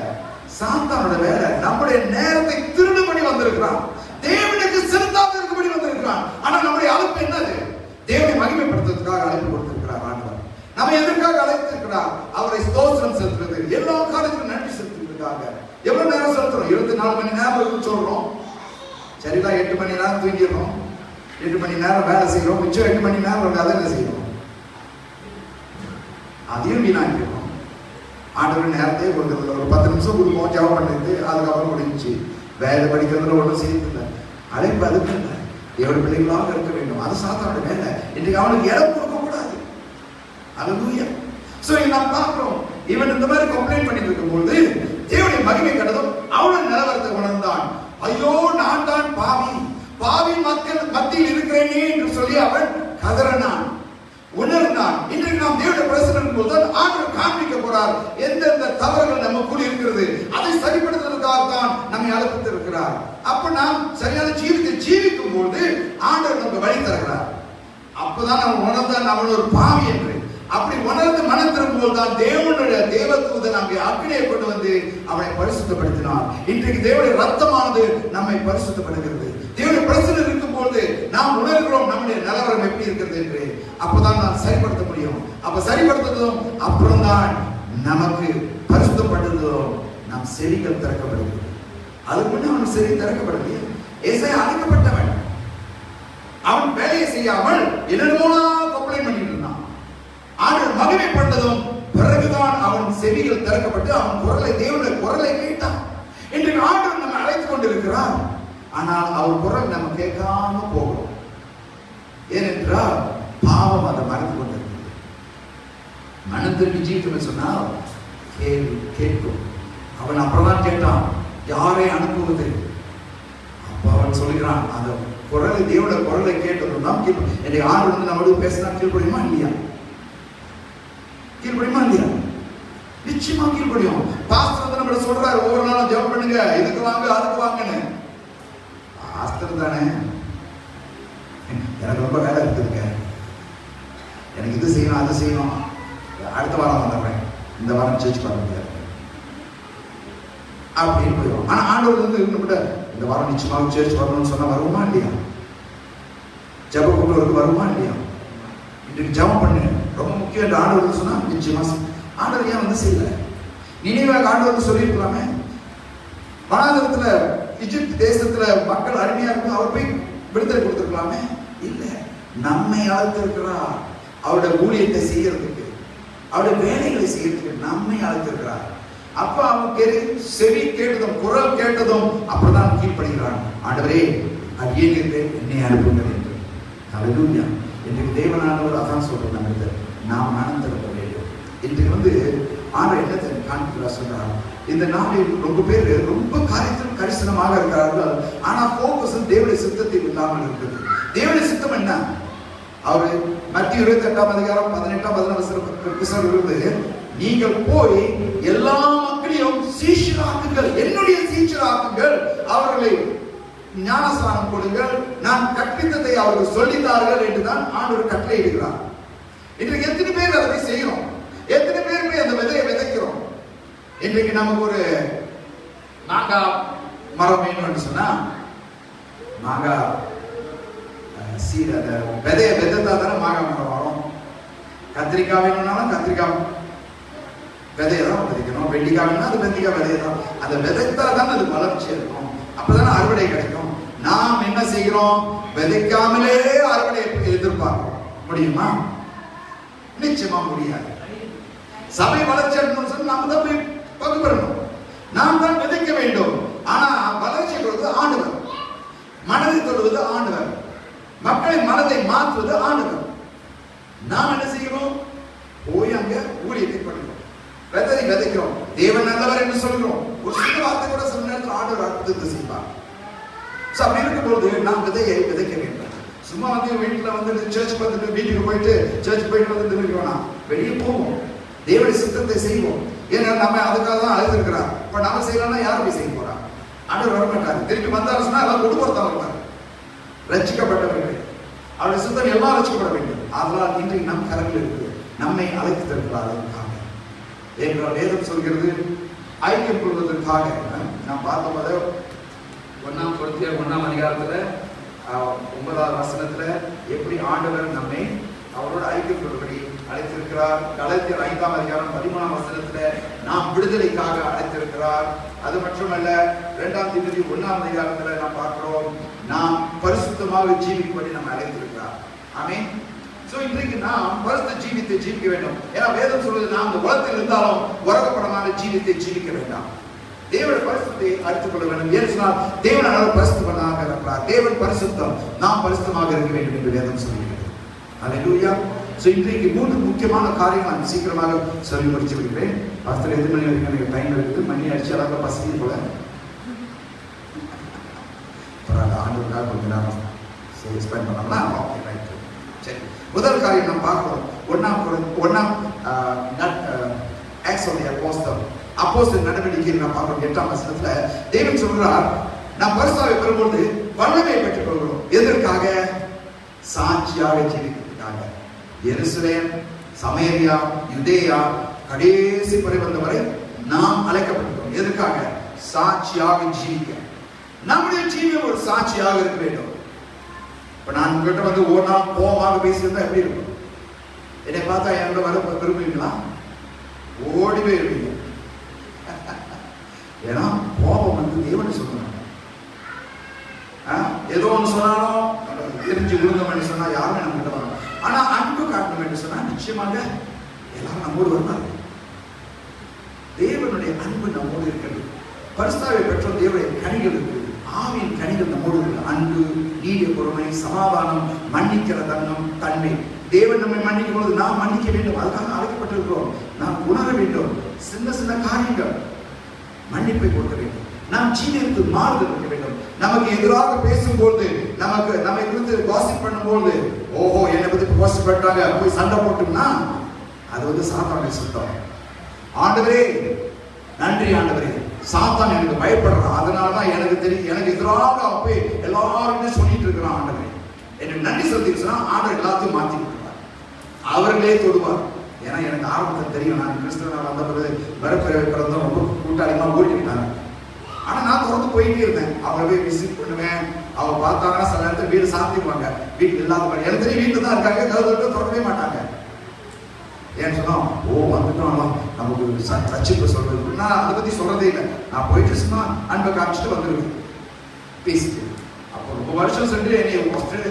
சாத்தானோட வேலை. நம்முடைய நேரத்தை திருடுபடி வந்திருக்கிறான், தேவனுக்கு செலுத்தாத இருக்கும்படி வந்திருக்கிறான். ஆனா நம்முடைய அழைப்பு என்னது? தேவனை மகிமைப்படுத்துறதுக்காக அழைப்பு கொடுத்திருக்கிறார் ஆண்டவர். நம்ம எதற்காக அழைத்திருக்கிறார்? அவரை ஸ்தோத்திரம் செலுத்துறது, எல்லா காலத்திலும் நன்றி செலுத்துறதுக்காக. எவ்வளவு நேரம் செலுத்துறோம்? 24 மணி நேரம் சொல்றோம். சரிதான், 8 மணி நேரம் தூங்கிடுறோம், 8 மணி நேரம் வேலை செய்யறோம், மிச்சம் 8 மணி நேரம் அதை என்ன செய்யறோம்? அதையும் வீணாக்கிறோம். ஆண்டவர் நேரத்தையே கொடுக்கறதில்ல. ஒரு 10 நிமிஷம் கொடுப்போம், ஜெபம் பண்ணிட்டு அதுக்கப்புறம் முடிஞ்சு. வேலை படிக்கிறதுல ஒன்றும் செய்யறதில்லை. அழைப்பு அதுக்கு இல்லை, எவ்வளவு பிள்ளைகளாக இருக்க வேண்டும். அது சாத்தானோட வேலை. இன்னைக்கு அவனுக்கு இடம் கொடுக்க கூடாது. அல்லேலூயா. சோ நாம் பார்க்கிறோம், இவன் இந்த மாதிரி கம்ப்ளைண்ட் பண்ணிட்டு இருக்கும்போது தேவனுடைய மகிமை கண்டதும் அவனுடைய நிலவரத்தை உணர்ந்தான். ஐயோ, நான் தான் பாவி மக்கள் மத்தியில் இருக்கிறேனே என்று சொல்லி அவன் கதறினான், உணர்ந்தான். இன்றைக்கு நாம் தேவனுடைய பிரசன்னம் போது ஆண்டவர் காண்பிக்க போறார் எந்தெந்த தவறுகள் நமக்குள் இருக்கிறது, அதை சரிப்படுத்துவதற்காக தான் நம்மை அழைத்து இருக்கிறார். அப்ப நாம் சரியான ஜீவித்தை ஜீவிக்கும் போது ஆண்டவர் நமக்கு வழி தருகிறார். அப்பதான் நம்ம உணர்ந்தான் அவன் ஒரு பாவி என்று. அப்படி உணர்ந்து மனம் திரும்பும்போது தான் தேவனுடைய தேவனுடைய தேவதூதன் அங்கே அக்கினியை கொண்டு வந்து அவனை பரிசுத்தப்படுத்தினார். இன்றைக்கு தேவனுடைய ரத்தமானது நம்மை பரிசுத்தப்படுகிறது. தேவனுடைய பிரச்சனை இருக்கும்போது நாம் உணர்கிறோம் நம்முடைய நிலவரம் எப்படி இருக்கிறது என்று. அப்பதான் நாம் சரிப்படுத்த முடியும். அப்ப சரிப்படுத்துறதும் அப்புறம் தான் நமக்கு பரிசுத்தப்படுத்துவதும் நம் செவிகள் திறக்கப்படுகிறது. அதுக்கு முன்னே அவன் செவி திறக்கப்படலையே. ஏசாயா அழைக்கப்பட்டவன், அவன் வேலையை செய்யாமல் என்னென்னமோ கம்ப்ளைண்ட் பண்ணிட்டு இருந்தான். ஆண்டவர் மகிமைப்பட்டதும் பிறகுதான் அவன் செவிகள் திறக்கப்பட்டு அவன் குரலை, தேவனுடைய குரலை கேட்டான். இன்றைக்கு ஆண்டவர் நம்ம அழைத்துக் கொண்டிருக்கிறார். ஆனால் அவர் குரல் நம்ம கேட்காம போகிறோம். ஏனென்றால் பாவம் அதை மறந்து கொண்டிருக்கிறது. மனம் திரும்பி ஜீவித்து சொன்னால் கேட்கும். அவன் அப்புறம் தான் கேட்டான், யாரை அனுப்புவது? அப்ப அவன் சொல்கிறான், அந்த குரலை, தேவனுடைய குரலை கேட்டதும் தான் என்னை ஆண்டு வந்து நம்மளோட பேசினா கீழ்படியுமா இல்லையா? கீழ்படியுமா இல்லையா? நிச்சயமா கீழ்படியும். பாஸ்டர் வந்து நம்மள சொல்றாரு, ஒவ்வொரு நாளும் ஜெபம் பண்ணுங்க, இதுக்கு வாங்க அதுக்கு வாங்கன்னு. பாஸ்டர் தானே, எனக்கு ரொம்ப வேலை இருக்குதுங்க, எனக்கு இது செய்யணும் அது செய்யணும், அடுத்த வாரம் வந்துடுறேன், இந்த வாரம் சேர்ச் பண்ண முடியாது அப்படின்னு போயிடும். ஆனா ஆண்டவர் வந்து இந்த வாரம் நிச்சயமாக சேர்ச் வரணும்னு சொன்னா வருமா இல்லையா? ஜெப கூட்டத்துக்கு வருமா இல்லையா? இன்றைக்கு ஜெபம் பண்ணு ரொம்ப முக்கியம் என்று ஆண்டவர் சொன்னா நிச்சயமா. ஆண்டவர் ஏன் வந்து செய்யல? நினைவாக ஆண்டவர் சொல்லியிருக்கலாமே. வனாந்தரத்துல எகிப்து தேசத்துல மக்கள் அடிமையா இருக்கும், அவர் போய் விடுதலை கொடுத்திருக்கலாமே. இல்ல, நம்மை அழைத்திருக்கிறார். அவருடைய ஊழியத்தை செய்யறதுக்கு, அவருடைய வேலைகளை செய்யறதுக்கு நம்மை அழைத்திருக்கிறார். அப்ப அவனுக்கு செவி கேட்டதும் குரல் கேட்டதும் அப்படிதான் கீழ்ப்படுகிறான். ஆண்டவரே அடியேனுக்கு என்னை அனுப்புங்கள் என்று. ஹல்லேலூயா. இன்றைக்கு தேவனானவர் அதான் சொல்றார், நமக்கு நாம் மனம் திறக்க வேண்டும். இன்றைக்கு வந்து ஆண்டவர் என்ன காண்பிக்கிறார் சொல்றார், இந்த நாளில் ரொம்ப பேர் ரொம்ப காரியத்தில் கரிசனமாக இருக்கிறார்கள். ஆனா போக்கஸ் தேவனுடைய சித்தத்தில் இல்லாமல் இருக்குது. தேவனுடைய சித்தம் என்ன? அவரு மத்திய 28ஆம் அதிகாரம் 18ஆம் 19 இருந்து, நீங்கள் போய் எல்லா மக்களையும் சீஷராக்குங்கள், என்னுடைய சீஷராக்குங்கள், அவர்களை ஞானஸ்நானம் கொடுங்கள், நான் கற்பித்ததை அவர்கள் சொல்லித்தார்கள் என்றுதான் ஆண்டவர் கட்டளையிடுகிறார். இன்றைக்கு எத்தனை பேர் அதை செய்யறோம்? எத்தனை பேர் போய் அந்த விதையை விதைக்கிறோம்? இன்றைக்கு நமக்கு ஒரு மாங்காய் மரம் வேணும்னு சொன்னா மாங்காய் சீர விதையை விதைத்தா தானே மாங்காய் மரம் வரும். கத்திரிக்காய் வேணும்னாலும் கத்திரிக்காய் விதையை தான் விதைக்கணும். வெண்டிக்காய் வேணும்னா அது வெண்டிக்காய் விதையை தான், அதை விதைத்தா தான் அது வளர்ச்சி இருக்கும், அப்பதானே அறுவடை கிடைக்கும். நாம் என்ன செய்கிறோம்? விதைக்காமலே அறுவடை எதிர்பார்க்கிறோம். முடியுமா? நிச்சயமா முடியாது. சபை வளர்ச்சி அடையணும்னு நாம தான் போய் பங்கு பெறணும், நாம் தான் விதைக்க வேண்டும். ஆனா வளர்ச்சி கொடுவது ஆண்டவர், மனதை தொடுவது ஆண்டவர், மக்களின் மனதை மாற்றுவது ஆண்டவர். நாம் என்ன செய்கிறோம்? போய் அங்க ஊழியத்தை பண்ணுகிறோம், விதை விதைக்கிறோம், தேவன் நல்லவர் என்று சொல்கிறோம். ஒரு சின்ன வார்த்தை கூட சில நேரத்தில் ஆண்டவர் அற்புதத்தை செய்வார். அப்படி இருக்கும்போது நாம் விதையை விதைக்க வேண்டும். சும்மா வந்து வீட்டுல வந்து சர்ச் வந்துட்டு வீட்டுக்கு போயிட்டு சர்ச் போயிட்டு வந்து திரும்பிக்கோனா, வெளியே போவோம், தேவனுடைய சித்தத்தை செய்வோம். ஏன்னா நம்ம அதுக்காக தான் அழைத்திருக்கிறார். இப்ப நாம செய்யலாம்னா யாரும் போய் செய்ய போறா? ஆண்டவர் வரமாட்டாரு. திருப்பி வந்தாரு சொன்னா எல்லாம் கொடுப்பதான் வருவார். ரட்சிக்கப்பட்டவர்கள் அவருடைய சித்தம் எல்லாம் ரட்சிக்கப்பட வேண்டும். அதனால் இன்றைக்கு நம் கரங்கள் இருக்குது, நம்மை அழைத்திருக்கிறார். அதற்காக வேதம் சொல்கிறது ஐக்கியம் கொள்வதற்காக. நாம் பார்த்தபோது 1 கொரிந்தியர் 1ஆம் அதிகாரத்துல 9வது வசனத்துல எப்படி ஆண்டவர் நம்மை அவரோட ஐக்கியம் கொள்வதை அழைத்திருக்கிறார். கலாத்தியர் 5ஆம் அதிகாரம் 13ஆம் வசனத்துல நாம் விடுதலைக்காக அழைத்திருக்கிறார். அது மட்டுமல்ல 2 தீமோத்தேயு 1ஆம் அதிகாரத்துல நாம் பார்க்கிறோம், நாம் பரிசுத்தமாக ஜீவிக்கும்படி நம்ம அழைத்திருக்கிறார். ஆமென். சோ இன்றைக்கு நாம் பரிசுத்த ஜீவித்தை ஜீவிக்க வேண்டும். ஏன்னா வேதம் சொல்வது, நாம் இந்த உலகத்தில் இருந்தாலும் உலகப்படமான ஜீவித்தை ஜீவிக்க வேண்டாம். தேவன் பரிசுத்தத்தை அறித்துக் கொள்ள வேண்டும். ஏன் சொன்னால் தேவன் பரிசுத்தமாக இருக்கிறார். தேவன் பரிசுத்தம், நாம் பரிசுத்தமாக இருக்க வேண்டும் என்று வேதம் சொல்கிறது. ஹல்லேலூயா. சோ இன்றைக்கு 3 முக்கியமான காரியங்கள் நான் சீக்கிரமாக சொல்லி முடிச்சு விடுகிறேன். பாஸ்டர் எது மணி வரைக்கும் எனக்கு டைம் இருக்குது? மணி அடிச்சு அழகாக பசங்க போல ஆண்டுக்காக கொஞ்ச நேரம் எக்ஸ்பிளைன் பண்ணலாம். Okay, right. சரி, முதல் காரியம் நாம் பார்க்கிறோம். 1ஆம் ஆக்ட்ஸ் ஆஃப் தி அப்போஸ்தலர் நடவடிக்கையில் நாம் பார்க்கிறோம். 8ஆம் வசனத்துல தேவன் சொல்றார், நாம் பரிசுத்தாவை பெறும்போது வல்லமையை பெற்றுக் கொள்கிறோம். எதற்காக? சாட்சியாக ஜீவிக்கிறதுக்காக. எருசலேம், சமேரியா, யூதேயா, கடைசி பரிவந்த வரை நாம் அழைக்கப்பட்டிருக்கிறோம். எதற்காக? சாட்சியாக ஜீவிக்க. நம்முடைய ஜீவியம் ஒரு சாட்சியாக இருக்க வேண்டும். இப்ப நான் உங்ககிட்ட வந்து ஒரு நாள் கோபமாக பேசியிருந்தா எப்படி இருக்கும்? என்னை பார்த்தா என்னோட வர விரும்புவீங்களா? ஓடி போய் இருப்பீங்க. ஏன்னா கோபம் வந்து தேவனை சொல்லணும். ஏதோ ஒன்று சொன்னாலும் தெரிஞ்சு விழுந்தோம் சொன்னா யாருமே நம்ம கிட்ட வரும். ஆனா அன்பு காட்டணும் என்று சொன்னா நிச்சயமாக எல்லாரும் நம்மோடு வருவாங்க. தேவனுடைய அன்பு நம்மோடு இருக்கிறது. பரிசுத்தாவை பெற்ற தேவனுடைய கனிகள் இருக்குது. ஆவியின் கனிகள் நம்மோடு இருக்கு. அன்பு, நீடிய பொறுமை, சமாதானம், மன்னிக்கிற தன்மை. தேவன் நம்மை மன்னிக்கும் பொழுது நாம் மன்னிக்க வேண்டும். அதுக்காக அழைக்கப்பட்டிருக்கிறோம். நாம் உணர வேண்டும். சின்ன சின்ன காரியங்கள் மன்னிப்பை கொடுக்க வேண்டும். நாம் சீனியருக்கு மாறுதல் இருக்க வேண்டும். நமக்கு எதிராக பேசும்போது, நம்மை குறித்து காசிப் பண்ணும்போது, ஓஹோ என்னை பத்தி காசிப் பண்ணிட்டாங்க போய் சண்டை போட்டோம்னா அது வந்து சாத்தானுடைய சுத்தம். ஆண்டவரே நன்றி ஆண்டவரே, சாத்தான் எனக்கு பயப்படுறான், அதனாலதான் எனக்கு தெரியும் எனக்கு எதிராக போய் எல்லாருமே சொல்லிட்டு இருக்கிறான். ஆண்டவரே எனக்கு நன்றி சொல்லிடுச்சுன்னா ஆண்டவர் எல்லாத்தையும் மாற்றி விட்டுருவார். அவர்களே தொடுவார். ஏன்னா எனக்கு ஆரம்பத்தில் தெரியும், நான் கிறிஸ்தவனாக வந்த பிறகு வரப்பிறவை பிறந்தோம் ரொம்ப கூட்டாளிமா ஓட்டிக்கிட்டாங்க. ஆனா நான் தொடர்ந்து போயிட்டே இருந்தேன். அவங்கள போய் விசிட் பண்ணுவேன். அவங்க பார்த்தாங்கன்னா சில நேரத்தில் வீடு சாத்திடுவாங்க. வீட்டு இல்லாத எனக்கு தெரியும் வீட்டில் தான் இருக்காங்க, கதவு தொடரவே மாட்டாங்க. ஏன்னு சொன்னா வந்துட்டோம் நமக்கு ரட்சிப்பு சொல்றது. நான் அதை பத்தி சொல்றதே இல்லை. நான் போயிட்டு சும்மா அன்பை காமிச்சிட்டு வந்துருவேன் பேசிட்டு. அப்போ ரொம்ப வருஷம் சென்று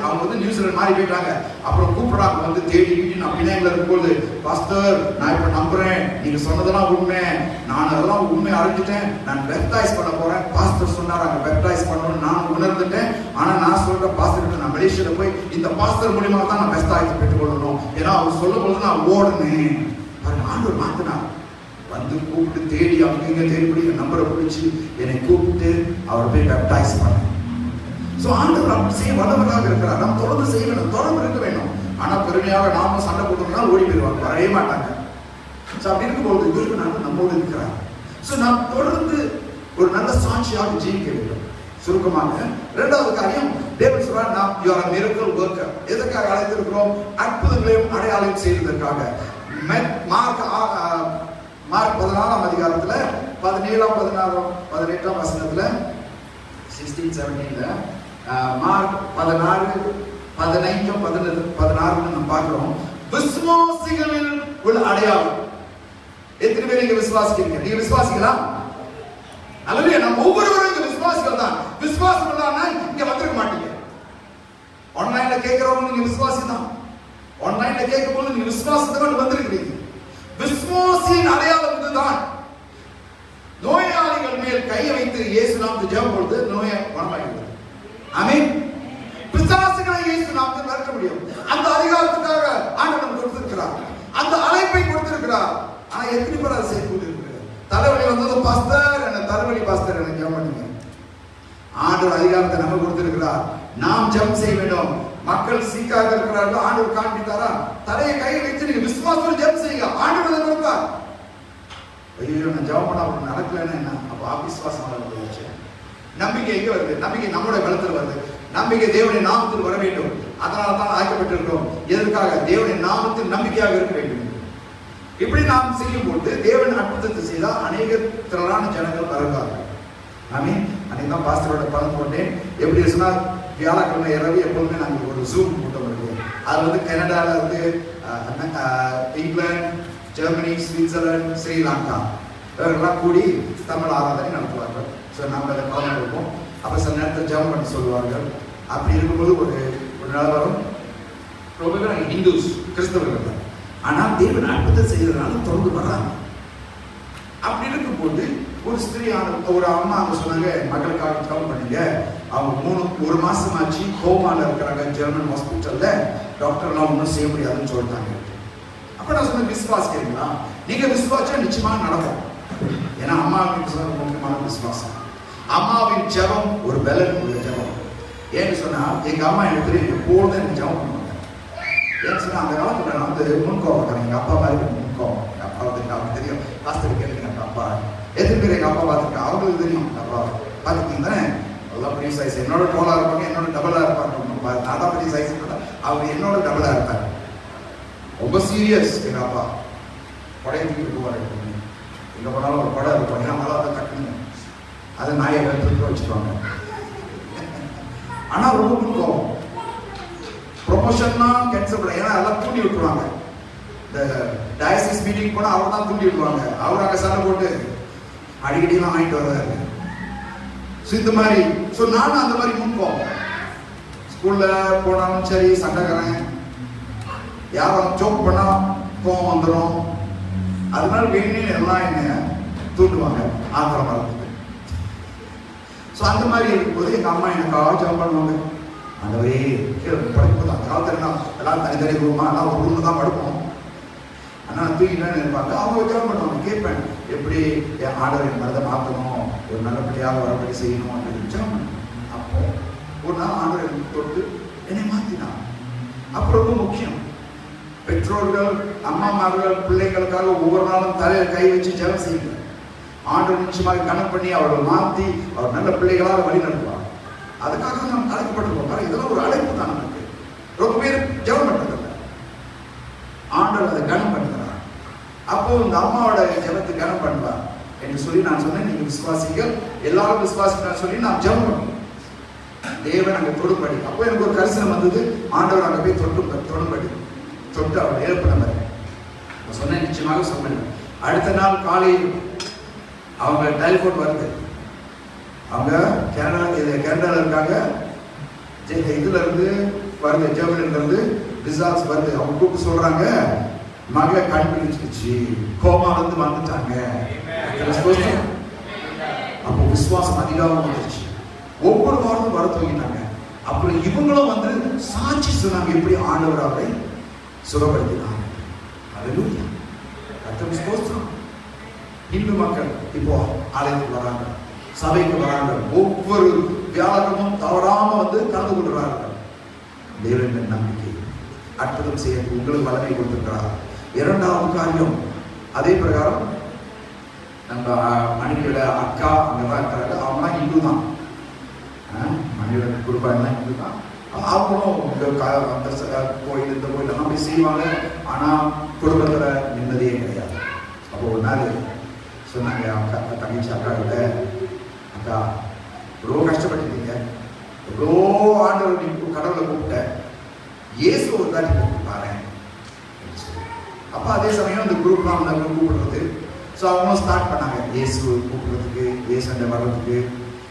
அவங்க வந்து நியூசிலாந்து மாறி போயிட்டாங்க. அப்புறம் கூப்பிடாங்க வந்து தேடி நான் பிள்ளைங்கள இருக்கும்போது, பாஸ்டர் நான் இப்ப நம்புறேன், நீங்க சொன்னதெல்லாம் உண்மை, நான் அதெல்லாம் உண்மை அறிஞ்சிட்டேன், நான் பெப்டைஸ் பண்ண போறேன். பாஸ்டர் சொன்னார் அங்க பெப்டைஸ் பண்ணணும்னு நான் உணர்ந்துட்டேன். ஆனா நான் சொல்ற பாஸ்டர் நான் மலேசியால போய் இந்த பாஸ்டர் மூலியமா தான் நான் பெப்டைஸ் பெற்றுக் கொள்ளணும். ஏன்னா அவர் சொல்லும் பொழுது நான் ஓடுனேன். ஆண்டவர் மாத்தினார். வந்து கூப்பிட்டு தேடி அவங்க இங்க தேடி நம்பரை பிடிச்சி என்னை கூப்பிட்டு அவர் போய் பெப்டைஸ் பண்ண. ஆண்டவர் அப்படி செய்ய வல்லவராக இருக்கிறார். நாம் தொடர்ந்து செய்ய வேண்டும், தொடர்ந்து இருக்க வேண்டும். ஆனா பெருமையாக நாம சண்டை போட்டோம்னா ஓடி போயிடுவாங்க, வரவே மாட்டாங்க. அப்படி இருக்கும்போது இவருக்கு நாங்கள் நம்மோடு இருக்கிறார். நாம் தொடர்ந்து ஒரு நல்ல சாட்சியாக ஜீவிக்க வேண்டும். சுருக்கமாக இரண்டாவது காரியம், தேவன் சொல்றார் நாம் you are a miracle worker. எதற்காக அழைத்திருக்கிறோம்? அற்புதங்களையும் அடையாளம் செய்வதற்காக. மார்க் 14ஆம் அதிகாரத்துல 17ஆம் 16ஆம் 18ஆம் வசனத்துல 16-17 மார்க் 16 15 16 நம்ம பார்க்கிறோம். விசுவாசிகளில் உள்ள அடையாளம். எத்தனை பேர் நீங்க விசுவாசிக்கிறீங்க? நீங்க விசுவாசிகளா? அல்லேலூயா. நம்ம ஒவ்வொருவரும் இங்க விசுவாசிகள் தான். விசுவாசம் இல்லைன்னா இங்க வந்திருக்க மாட்டீங்க. ஆன்லைன்ல கேட்கிறவங்க நீங்க விசுவாசி தான். ஆன்லைன்ல கேட்கும்போது நீங்க விசுவாசத்தோட வந்திருக்கிறீங்க. விசுவாசியின் அடையாளம் இதுதான். நோயாளிகள் மேல் கையை வைத்து இயேசு நாமத்தில் ஜெபம் பொழுது நோயை குணமாகிறது. ஆமென். பிசாசுகளை இயேசு நாமத்தில் விரட்ட முடியும். அந்த அதிகாரத்துக்காக ஆண்டவர் கொடுத்திருக்கிறார். அந்த அழைப்பை கொடுத்திருக்கிறார். ஆனா எத்தனை பேர் அதை செய்து கொண்டிருக்கிறார்? தலைவலி வந்தது பாஸ்டர், என்ன தலைவலி பாஸ்டர் என்ன ஜெபம் பண்ணுங்க. ஆண்டவர் அதிகாரத்தை நம்ம கொடுத்திருக்கிறார். நாம் ஜெபம் செய்ய வேண்டும். மக்கள் சீக்காக இருக்கிறார்கள், ஆண்டவர் காண்பித்தாரா? தலையை கையை வைத்து நீங்க விசுவாசத்தோடு ஜெபம் செய்யுங்க, ஆண்டவர் கொடுப்பார். ஐயோ நான் ஜெபம் பண்ண அப்படி நடக்கலன்னு என்ன? அப்போ அவிசுவாசம் போயிடுச்சு. நம்பிக்கை எங்க வருது? நம்பிக்கை நம்முடைய பலத்தில் வருது. நம்பிக்கை தேவனுடைய நாமத்தில் வர வேண்டும். அதனால தான் அழைக்கப்பட்டிருக்கிறோம். எதற்காக? தேவனுடைய நாமத்தில் நம்பிக்கையாக இருக்க வேண்டும். இப்படி நாம் செய்யும் போது தேவன் அற்புதத்தை செய்தால் அநேக திரளான ஜனங்கள் வருவார்கள். ஆமீன். அன்னைக்கு தான் பாஸ்டரோட பலன் போட்டேன். எப்படி சொன்னா வியாழக்கிழமை இரவு எப்பொழுதுமே நாங்கள் ஒரு ஜூம் கூட்டம் வருவோம். அது வந்து கனடால இருந்து இங்கிலாந்து, ஜெர்மனி, சுவிட்சர்லாந்து, ஸ்ரீலங்கா இவர்கள்லாம் கூடி தமிழ் ஆராதனை நடத்துவார்கள். நம்ம அதை கலந்து கொடுப்போம். அப்போ சில நேரத்தில் ஜெபம் பண்ணி சொல்லுவார்கள். அப்படி இருக்கும்போது ஒரு நிலவரம் ரொம்ப பேர் ஹிந்துஸ், கிறிஸ்தவர்கள் தான். ஆனால் தேவன் அற்புதத்தை செய்யறதுனால தொடர்ந்து வர்றாங்க. அப்படி இருக்கும்போது ஒரு ஸ்திரீயான ஒரு அம்மா அவங்க சொன்னாங்க, மகளுக்காக ஜெபம் பண்ணுங்க. அவங்க 1 மாசம் ஆச்சு கோமால இருக்கிறாங்க ஜெர்மன் ஹாஸ்பிட்டல்ல. டாக்டர்லாம் ஒன்றும் செய்ய முடியாதுன்னு சொல்லிட்டாங்க. அப்ப நான் சொன்ன விசுவாசிக்கிறீங்களா? நீங்க விசுவாசம் நிச்சயமாக நடக்கும். ஏன்னா அம்மாவின் முக்கியமான விசுவாசம். அம்மாவின் ஜெபம் ஒரு பலன் உள்ள ஜெபம். ஏன்னு சொன்னா எங்க அம்மா எனக்கு எப்போதும் எனக்கு ஜெபம் பண்ணுவாங்க. ஏன்னு சொன்னா அந்த காலத்துல நான் வந்து முன்கோவம், எங்க அப்பா மாதிரி முன்கோவம். எங்க அப்பா வந்து அவங்களுக்கு தெரியும். பாஸ்டர் கேளுங்க, எங்க அப்பா எத்தனை பேர் எங்க அப்பா பார்த்துருக்கேன், அவங்களுக்கு தெரியும். அப்பா பார்த்துருக்கீங்க தானே? எல்லாம் பெரிய சைஸ். என்னோட டோலா இருப்பாங்க, என்னோட டபுளா இருப்பாங்க. நான் தான் பெரிய சைஸ், அவங்க என்னோட டபுளா இருப்பாங்க. ரொம்ப சீரியஸ் எங்க அப்பா. கொடையை தூக்கிட்டு போவார். எங்கே போனாலும் ஒரு கொடை இருக்கும், ஏன்னா நல்லா அதை கட்டணும், அதை நாயை எடுத்து வச்சுருவாங்க. ஆனால் ரொம்ப முக்கியம் ப்ரொமோஷன்னா கேன்சல், ஏன்னா எல்லாம் தூண்டி விட்டுருவாங்க. இந்த டயசிஸ் மீட்டிங் போனால் அவர் தான் தூண்டி விடுவாங்க. அவர் அங்கே சண்டை போட்டு அடிக்கடிலாம் வாங்கிட்டு வர்றாரு. ஸோ இந்த மாதிரி, ஸோ நானும் அந்த மாதிரி முன்போம். ஸ்கூலில் போனாலும் சரி சண்டைக்காரன், யாரும் ஜோக் பண்ணால் கோவம் வந்துடும். அதனால வேணும்னு எல்லாம் என்ன தூண்டுவாங்க ஆத்திரம் வரதுக்கு. ஸோ அந்த மாதிரி இருக்கும்போது எங்கள் அம்மா எனக்காக ஜோக் பண்ணுவாங்க. அந்த ஒரே கீழே படுக்கும்போது அந்த காலத்தில் எல்லாம் தனித்தனி ரூமா எல்லாம் ஒரு ரூமில் தான் படுப்போம். ஆனால் தூக்கிட்டான்னு இருப்பாங்க. அவங்க ஜோக் பண்ணுவாங்க. கேட்பேன், எப்படி என் ஆர்டர் என் மரத்தை மாற்றணும், ஒரு நல்லபடியாக வரபடி செய்யணும் அப்படின்னு ஜோக் பண்ணுவேன். அப்போ ஒரு நாள் ஆண்டவர் எனக்கு தொட்டு என்னை மாற்றினான். அப்போ ரொம்ப முக்கியம், பெற்றோர்கள் அம்மாமார்கள் பிள்ளைகளுக்காக ஒவ்வொரு நாளும் தலையில் கை வச்சு ஜெபம் செய்யுங்க. ஆண்டவர் நிச்சயமாக கணக்கு பண்ணி அவர்களை மாற்றி அவர் நல்ல பிள்ளைகளாக வழி நடத்துவார். அதுக்காக நாம் அழைக்கப்பட்டிருக்கோம். இதெல்லாம் ஒரு அழைப்பு தான் நமக்கு. ரொம்ப பேர் ஜெபம் பண்ணுறதில்லை, ஆண்டவர் அதை கனம் பண்ணுறார். அப்போ இந்த அம்மாவோட ஜெபத்தை கனம் பண்ணுவார் என்று சொல்லி நான் சொன்னேன். நீங்கள் விசுவாசிகள் எல்லாரும் விசுவாசிக்கிறார் சொல்லி நான் ஜெபம் பண்ணுவேன். தேவன் அங்கே தொடும்படி. அப்போ எனக்கு ஒரு கரிசனம் வந்தது, ஆண்டவர் அங்கே போய் தொடும்படி தொட்டு அவர் எழுப்பின மாதிரி சொன்ன. நிச்சயமாக சொன்னேன். அடுத்த நாள் காலையில் அவங்க டெலிஃபோன் வருது. அவங்க கேரளாவில் இருக்காங்க. இதுல இருந்து வருது, ஜெர்மனில இருந்து ரிசால்ட்ஸ் வருது. அவங்க கூப்பிட்டு சொல்றாங்க, மகளை கண்டுபிடிச்சிருச்சு, கோமா வந்து வந்துட்டாங்க. அப்போ விசுவாசம் அதிகமாக வந்துருச்சு. ஒவ்வொரு வாரமும் வர துவங்கிட்டாங்க. அப்படி இவங்களும் வந்து சாட்சி சொன்னாங்க, எப்படி ஆண்டவர் அவரை சுகப்படுத்தினாங்க. அல்லேலூயா, கர்த்தருக்கு ஸ்தோத்திரம். இந்து மக்கள் இப்போ ஆலயத்துக்கு வராங்க, சபைக்கு வராங்க. ஒவ்வொரு வியாழனும் தவறாம வந்து கலந்து கொள்கிறார்கள். தேவனின் நம்பிக்கை அற்புதம் செய்ய உங்களுக்கு வல்லமை கொடுத்திருக்கிறார். இரண்டாவது காரியம், அதே பிரகாரம் நம்ம மணியோட அக்கா அங்கதான் இருக்கிறாங்க. அவங்களாம் இந்து தான், மணியோட குடும்பம் இந்து தான். அவங்களும் அந்த கோயில் இந்த கோயிலெல்லாம் போய் செய்வாங்க. ஆனால் குடும்பத்தில் நிம்மதியே கிடையாது. அப்போ ஒரு நாள் சொன்னாங்க அக்கா, தங்கச்சி அக்கா கிட்ட, அக்கா எவ்வளோ கஷ்டப்பட்டுட்டீங்க, எவ்வளோ ஆண்டவர் நீ கடவுளை கூப்பிட்ட, இயேசு ஒரு தாட்டி கூப்பிட்டு. அப்போ அதே சமயம் அந்த குரூப்லாம் அவங்க கூப்பிடுறது. ஸோ அவங்களும் ஸ்டார்ட் பண்ணாங்க இயேசு கூப்பிடுறதுக்கு, இயேசு அண்டை வர்றதுக்கு,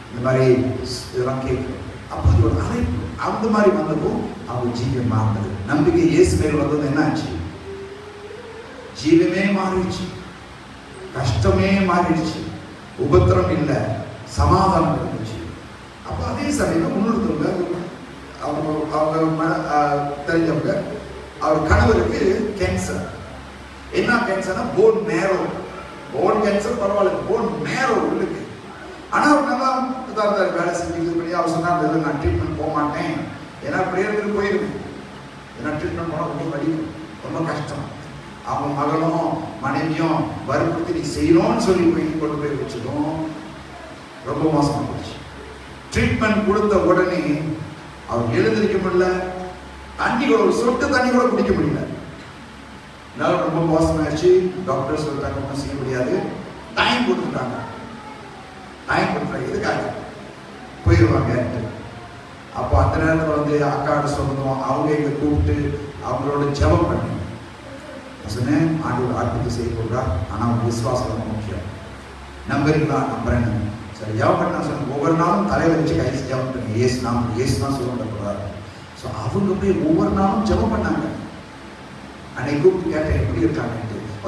இந்த மாதிரி இதெல்லாம் கேட்குறோம். அப்போ அது ஒரு அழைப்பு. அந்த மாதிரி வந்ததும் அவங்க ஜீவன் மாறினது. நம்பிக்கை இயேசு மேல் வந்தது என்ன ஆச்சு? ஜீவமே மாறிடுச்சு, கஷ்டமே மாறிடுச்சு, உபத்திரம் இல்லை, சமாதானம் இருந்துச்சு. அப்போ அதே சமயம் இன்னொருத்தவங்க அவங்க தெரிஞ்சவங்க, அவர் கணவருக்கு கேன்சர். என்ன கேன்சர்னா போன் மேரோ. போன் கேன்சர் பரவாயில்ல, போன் மேரோ இருக்கு. ஆனால் அவர் நல்லா இருந்தார், வேலை செஞ்சு பண்ணி. அவர் சொன்னார், நான் ட்ரீட்மெண்ட் போக மாட்டேன், ஏன்னா அப்படியே இருந்து போயிருக்கேன். ஏன்னா ட்ரீட்மெண்ட் போனால் ரொம்ப வலிக்கும், ரொம்ப கஷ்டம். அவங்க மகளும் மனைவியும் வற்புறுத்தி நீ செய்யணும்னு சொல்லி கொண்டு போய் வச்சதும் ரொம்ப மோசமாக போச்சு. ட்ரீட்மெண்ட் கொடுத்த உடனே அவர் எழுந்திருக்க முடியல, தண்ணி கூட ஒரு சொட்டு தண்ணி கூட குடிக்க முடியல. அதனால ரொம்ப மோசமாயிடுச்சு. டாக்டர் சொல்லிட்டாங்க ஒன்றும் செய்ய முடியாது, டைம் கொடுத்துட்டாங்க. டைம் கொடுத்துட்டாங்க, எதுக்காக போயிடுவாங்க. அப்போ அந்த நேரத்தில் வந்து அக்காட்ட சொல்லணும், அவங்க எங்க கூப்பிட்டு அவங்களோட ஜெபம் பண்ணி சொன்னேன், ஆண்டவர் அற்புதத்தை செய்ய போகிறார். ஆனால் அவங்க விசுவாசம் ரொம்ப முக்கியம். நம்புறீங்களா? நம்புறேன். சரி, ஜெபம் பண்ண சொன்னேன். ஒவ்வொரு நாளும் தலையில வச்சு கை ஜெபம் பண்ணுங்க, ஏசு தான் சொல்லப்படக்கூடாது. ஸோ அவங்க போய் ஒவ்வொரு நாளும் ஜெபம் பண்ணாங்க. அன்னைக்கு கூப்பிட்டு கேட்டேன், எப்படி இருக்காங்க?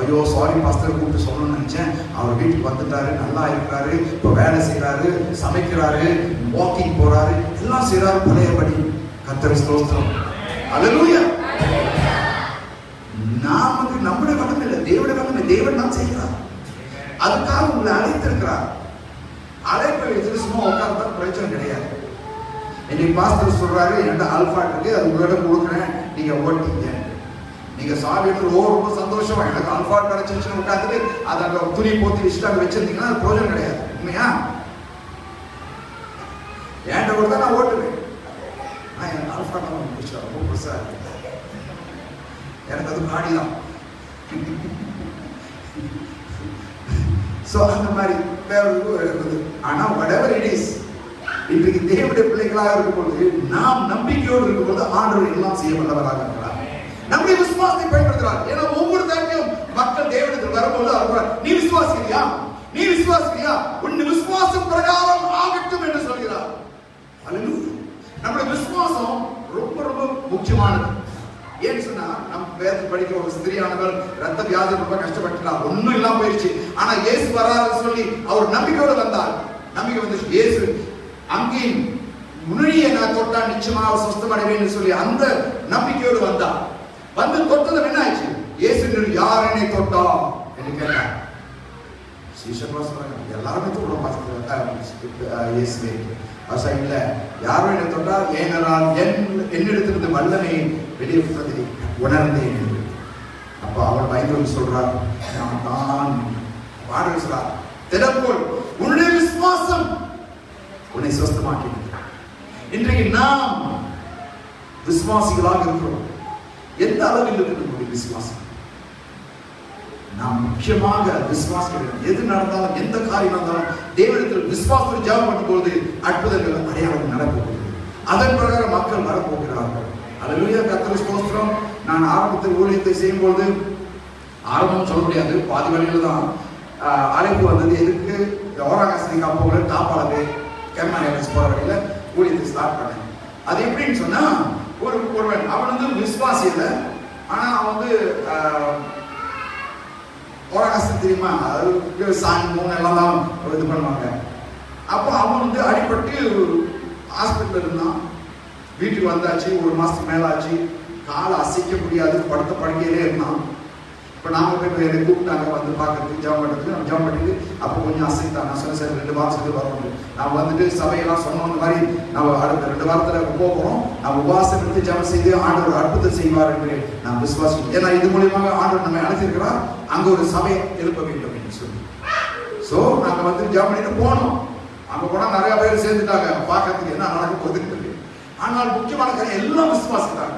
ஐயோ சாரி பாஸ்டர், கூப்பிட்டு சொல்லணும்னு நினைச்சேன். அவர் வீட்டுக்கு வந்துட்டாரு, நல்லா இருக்கிறாரு, இப்போ வேலை செய்யறாரு, சமைக்கிறாரு, வாக்கிங் போறாரு, எல்லாம் செய்யறாரு பழையபடி. கர்த்தருக்கு ஸ்தோத்திரம். அல்லேலூயா. நமக்கு நம்முடைய வல்லமை இல்லை, தேவனுடைய வல்லமை. தேவன் தான் செய்கிறார். அதுக்காக உங்களை அழைத்திருக்கிறார். அழைப்பை வச்சுட்டு சும்மா உட்கார்ந்தா பிரயோஜனம் கிடையாது. இன்னைக்கு பாஸ்டர் சொல்றாரு, என்கிட்ட ஆல்பா இருக்கு, அது உங்களிடம் கொடுக்குறேன், நீங்க ஓட்டிங்க. நீங்க சாவி ரொம்ப சந்தோஷம், எனக்கு ஆல்பா கிடைச்சிருச்சுன்னு உட்காந்துட்டு அதை அங்கே துணி போத்தி வச்சுட்டு அங்கே வச்சிருந்தீங்கன்னா அது பிரயோஜனம் கிடையாது. உண்மையா? என்கிட்ட கூட தான் நான் ஓட்டுவேன். நான் எனக்கு ஆல்பா தான் ரொம்ப பெருசா இருக்கு, எனக்கு அது காடி தான். ஸோ அந்த மாதிரி வேற இருக்குது. ஆனால் whatever it is, இன்றைக்கு தேவனுடைய பிள்ளைகளாக இருக்கும்போது நாம் நம்பிக்கையோடு இருக்கும்போது ஆண்டவர் எல்லாம் செய்ய வல்லவராக இருக்கிறார். நம்முடைய விசுவாசத்தை பயன்படுத்துகிறார். ஏன்னா ஒவ்வொரு தடவையும் மக்கள் தேவனிடத்தில் வரும்போது அவர் நீ விசுவாசிக்கிறியா, நீ விசுவாசிக்கிறியா, உன் விசுவாசம் பிரகாரம் ஆகட்டும் என்று சொல்கிறார். அல்லேலூயா. நம்முடைய விசுவாசம் ரொம்ப ரொம்ப முக்கியமானது. ஏன்னு சொன்னா நம்ம வேதத்தை படிக்கிற ஒரு ஸ்திரியானவர் ரத்த வியாதி ரொம்ப கஷ்டப்பட்டுட்டார், ஒன்னும் இல்லாம போயிடுச்சு. ஆனா இயேசு வராருன்னு சொல்லி அவர் நம்பிக்கையோடு வந்தார். நம்பிக்கை வந்துச்சு. இயேசு அங்கே முன்னியை நான் தொட்டா நிச்சயமாக அவர் சுஸ்தமடைவேன்னு சொல்லி அந்த நம்பிக்கையோடு வந்தார். வந்து தொட்டது என்ன ஆச்சு? இயேசு யார் என்னை தொட்டா என்று கேட்டார். சீஷர்கள் சொன்னாங்க எல்லாருமே தொட பார்த்து இயேசுவே ஆசை இல்லை, யாரும் என்னை தொட்டா ஏனென்றால் என்னிடத்திலிருந்து வல்லமை வெளியிட்டதை உணர்ந்தேன் என்று. அப்போ அவர் பயந்து சொல்றார், நான் தான் பாடல் சொல்றார், தினப்போல் உன்னுடைய விசுவாசம் உன்னை சுஸ்தமாக்கினது. இன்றைக்கு நாம் விசுவாசிகளாக இருக்கிறோம். எந்த அளவில் இருக்கிறது விசுவாசம்? நாம் முக்கியமாக விசுவாசிக்கிறோம். எது நடந்தாலும் எந்த காரியம் நடந்தாலும் தேவனிடத்தில் விசுவாசத்தை ஜெபம் பண்ணும்போது அற்புதங்கள் அடையாளம் நடக்கப்படுகிறது. அதன் பிரகாரம் மக்கள் வரப்போகிறார்கள். அல்லேலூயா. கர்த்தருக்கு ஸ்தோத்திரம். நான் ஆரம்பத்தில் ஊழியத்தை செய்யும்போது, ஆரம்பம் சொல்ல முடியாது, பாதி வழியில தான் அழைப்பு வந்தது. எதுக்கு? ஓராகாசனி காப்போல டாப்பாளவே கேமரா போற வழியில ஊழியத்தை ஸ்டார்ட் பண்ணேன். அது எப்படின்னு சொன்னா, ஒருவன் அவன் வந்து விசுவாசி இல்லை, ஆனா அவன் வந்து ஓராகாசம் தெரியுமா, அதாவது சாமி மூணு எல்லாம் தான் இது பண்ணுவாங்க. அப்போ அவன் வந்து அடிபட்டு ஹாஸ்பிட்டல் இருந்தான். வீட்டுக்கு வந்தாச்சு, ஒரு மாசத்துக்கு மேல ஆச்சு. காலை அசைக்க முடியாது, படுத்த படுக்கையிலே இருந்தான். இப்போ நாங்கள் போய் என்னை கூப்பிட்டாங்க வந்து பார்க்கறதுக்கு, ஜெபம் பண்ணுறதுக்கு. நம்ம ஜெபம் பண்ணிட்டு அப்போ கொஞ்சம் அசைத்தான். நான் சொன்னேன், சார் 2 வாரம் சொல்லி வரணும். நான் வந்துட்டு சபையெல்லாம் சொன்னோம், இந்த மாதிரி நம்ம அடுத்த 2 வாரத்தில் போகிறோம், நம்ம உபவாசம் எடுத்து ஜெபம் செய்து ஆண்டவர் அற்புதத்தை செய்வார் என்று நான் விசுவாசிக்கிறேன். ஏன்னா இது மூலியமாக ஆண்டவர் நம்ம அழைச்சிருக்கிறார், அங்கே ஒரு சபையை எழுப்ப வேண்டும் என்று சொல்லி. ஸோ நாங்கள் வந்து ஜெபம் பண்ணிட்டு போனோம். அங்கே போனால் நிறைய பேர் சேர்ந்துட்டாங்க பார்க்கறதுக்கு என்ன நடக்க போகுதுன்னு. ஆனால் முக்கியமான காரியம் எல்லாம் விசுவாசிக்கிறாங்க.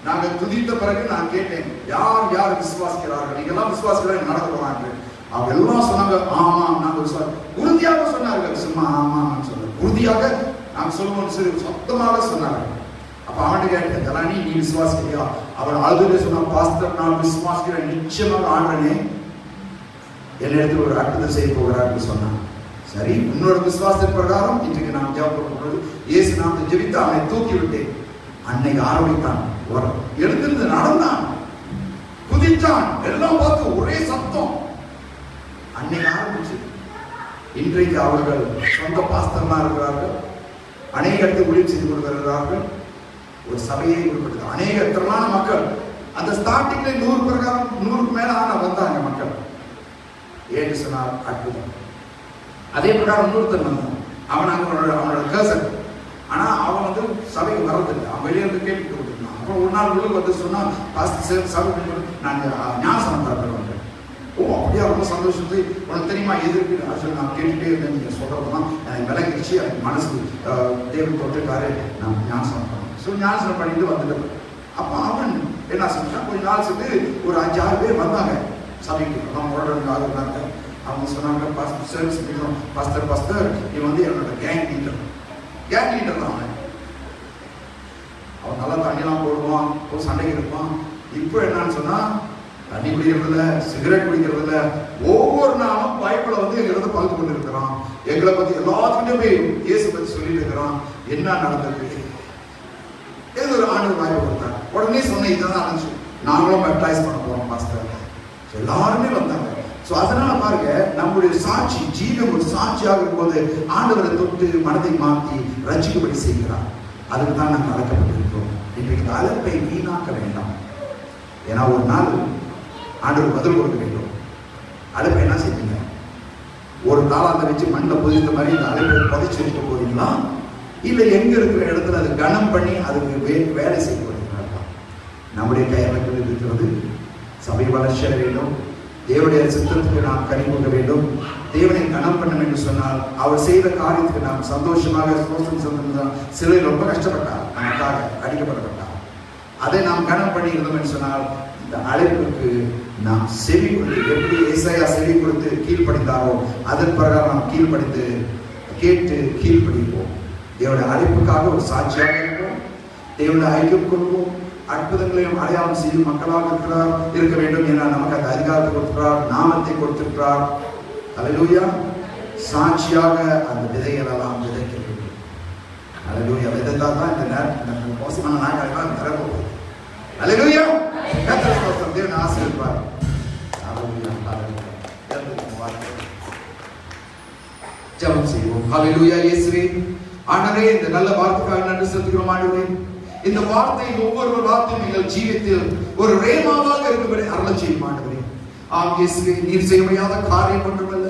நாங்கள் துதித்த பிறகு நான் கேட்டேன், யார் யார் விசுவாசிக்கிறார்கள்? நீங்க எல்லாம் விசுவாசிக்கிறாங்க நடக்கிறாங்க. அவங்க எல்லாம் சொன்னாங்க, ஆமா நாங்கள் விசுவாசி. உறுதியாக சொன்னார்கள். சும்மா ஆமான்னு சொன்னாங்க. உறுதியாக நாங்கள் சொல்லுவோம் சரி சொந்தமாக சொன்னாங்க. அப்ப அவன்கிட்ட கேட்டேன், தலானி நீ விசுவாசிக்கிறியா? அவன் அழுது சொன்ன, பாஸ்டர் நான் விசுவாசிக்கிறேன், நிச்சயமாக ஆண்டவனே என்னிடத்தில் ஒரு அற்புதம் செய்ய போகிறார் சொன்னான். சரி, உன்னோட விசுவாசத்தின் பிரகாரம் இன்றைக்கு நான் ஜெபம் பண்ணும்போது இயேசு நாமத்தை ஜெபித்து அவனை தூக்கி விட்டேன். அன்னைக்கு ஆரம்பித்தான், எழுந்திருந்து நடந்தான், குதித்தான், எல்லாம் பார்த்து ஒரே சத்தம். அன்னைக்கு ஆரம்பிச்சு இன்றைக்கு அவர்கள் சொந்த பாஸ்தர்மா இருக்கிறார்கள். அநேக இடத்தை ஊழியம் செய்து கொண்டு வருகிறார்கள். ஒரு சபையை உருப்படுத்த அநேக திரளான மக்கள். அந்த ஸ்டார்டிங்ல 100 பிரகாரம் 100க்கு மேல வந்தாங்க மக்கள். ஏன்னு சொன்னால் அற்புதம். அதே பிரகாரம் இன்னொருத்தர் வந்தான். அவன் அவனோட கர்சன். ஆனா அவன் வந்து சபைக்கு வர்றதில்லை, அவன் வெளியே இருந்து கேட்டுட்டு கொடுத்துருந்தான். அப்புறம் ஒரு நாள் உள்ள வந்து சொன்னா, சபை நான் ஞானசனம் தரப்பேன். ஓ அப்படியா, ரொம்ப சந்தோஷத்தை. உனக்கு தெரியுமா எதிர்க்கு நான் கேட்டுட்டே இருந்தேன், நீங்க சொல்றதுதான் எனக்கு விளங்கிடுச்சு, எனக்கு மனசு தேவன் தொட்டுக்காரு, நான் ஞானசனம் பண்ணேன். ஸோ ஞானசனம் பண்ணிட்டு வந்துட்டு அப்போ அவன் என்ன சொன்னான், கொஞ்ச நாள் சேர்த்து ஒரு 5-6 பேர் வந்தாங்க சபைக்கு. நம்ம உடனே இருந்தாங்க. அவங்க சொன்னாங்க, பாஸ்டர் நீ வந்து என்னோட கேங் லீடர் தான். அவன் நல்லா தண்ணியெல்லாம் போடுவான், ஒரு சண்டைக்கு இருப்பான். இப்போ என்னன்னு சொன்னா, தண்ணி குடிக்கிறதில்ல, சிகரெட் குடிக்கிறதில்ல, ஒவ்வொரு நாளும் பைப்பில் வந்து எங்களை பழுத்து கொண்டு இருக்கிறான். எங்களை பத்தி எல்லாத்துக்கிட்டே போய் இயேசு பத்தி சொல்லிட்டு இருக்கிறான். என்ன நடந்தது? ஏதோ ஒரு ஆண்டு வாய்ப்பு கொடுத்தாங்க. உடனே சொன்ன இதுதான் நடந்துச்சு, நாங்களும் பேப்டைஸ் பண்ண போறோம் பாஸ்டர். எல்லாருமே வந்தாங்க. ஸோ அதனால பாருங்க, நம்முடைய சாட்சி ஜீவன் ஒரு சாட்சியாக இருக்கும்போது ஆண்டவரை தொட்டு மனதை மாற்றி ரட்சிக்கப்படி செய்கிறார். அதுக்கு தான் நாங்கள் அழைக்கப்பட்டிருக்கிறோம். இன்றைக்கு இந்த அழைப்பை வீணாக்க வேண்டாம். ஏன்னா ஒரு நாள் ஆண்டவர் பதில் கொடுக்க வேண்டும். அழைப்பை என்ன செய்வீங்க? ஒரு தாளாந்த வச்சு மண்ணில் புதித்த மாதிரி இந்த அழைப்பை புதைச்சு வைக்க போறீங்களா? இல்லை எங்க இருக்கிற இடத்துல அது கனம் பண்ணி அதுக்கு வேலை செய்ய போறீங்களா? நம்முடைய கையமைப்பில் இருக்கிறது சபை வளர்ச்சி வேண்டும். தேவனுடைய சித்தத்துக்கு நாம் கனி கொடுக்க வேண்டும். தேவனை கனம் பண்ண வேண்டும் சொன்னால் அவர் செய்த காரியத்துக்கு நாம் சந்தோஷமாக சிலர் ரொம்ப கஷ்டப்பட்டார், நமக்காக அடிக்கப்படப்பட்டார். அதை நாம் கனம் பண்ணி இருந்தோம் என்று சொன்னால் இந்த அழைப்புக்கு நாம் செவி கொடுத்து, எப்படி ஏசாயா செவி கொடுத்து கீழ்ப்படிந்தாரோ அதன் பிரகாரம் நாம் கீழ்ப்படிந்து கேட்டு கீழ்ப்படிப்போம். தேவனுடைய அழைப்புக்காக ஒரு சாட்சியாக இருப்போம். தேவனுடைய ஐக்கியம் கொள்வோம். அற்புதங்களையும் அடையாளம் செய்யும் மக்களாக இருக்க வேண்டும் என நமக்கு அந்த அதிகாரத்தை கொடுத்திருக்கிறார், நாமத்தை கொடுத்திருக்கிறார். அல்லேலூயா. சாட்சியாக அந்த விதைகள் எல்லாம் விதைக்க வேண்டும். அல்லேலூயா. விதைத்தால் தான் இந்த நேரம் மோசமான நாட்கள் நிரப்ப. அல்லேலூயா. கர்த்தர் ஸ்தோத்திரம். தேவன் ஆசீர்வதிப்பார். அல்லேலூயா. ஜெபம் செய்வோம். அல்லேலூயா. இயேசுவே, ஆண்டவரே, இந்த நல்ல வார்த்தைக்காக நன்றி செலுத்துகிறோம். ஆண்டவரே, இந்த வார்த்தை ஒவ்வொரு வார்த்தையும் எங்கள் ஜீவியத்தில் ஒரு ரேமாவாக இருக்கும்படி அருளச் செய்யும். ஆண்டவரே, ஆம் இயேசுவே, நீர் செய்ய முடியாத காரியம் ஒன்றுமல்ல.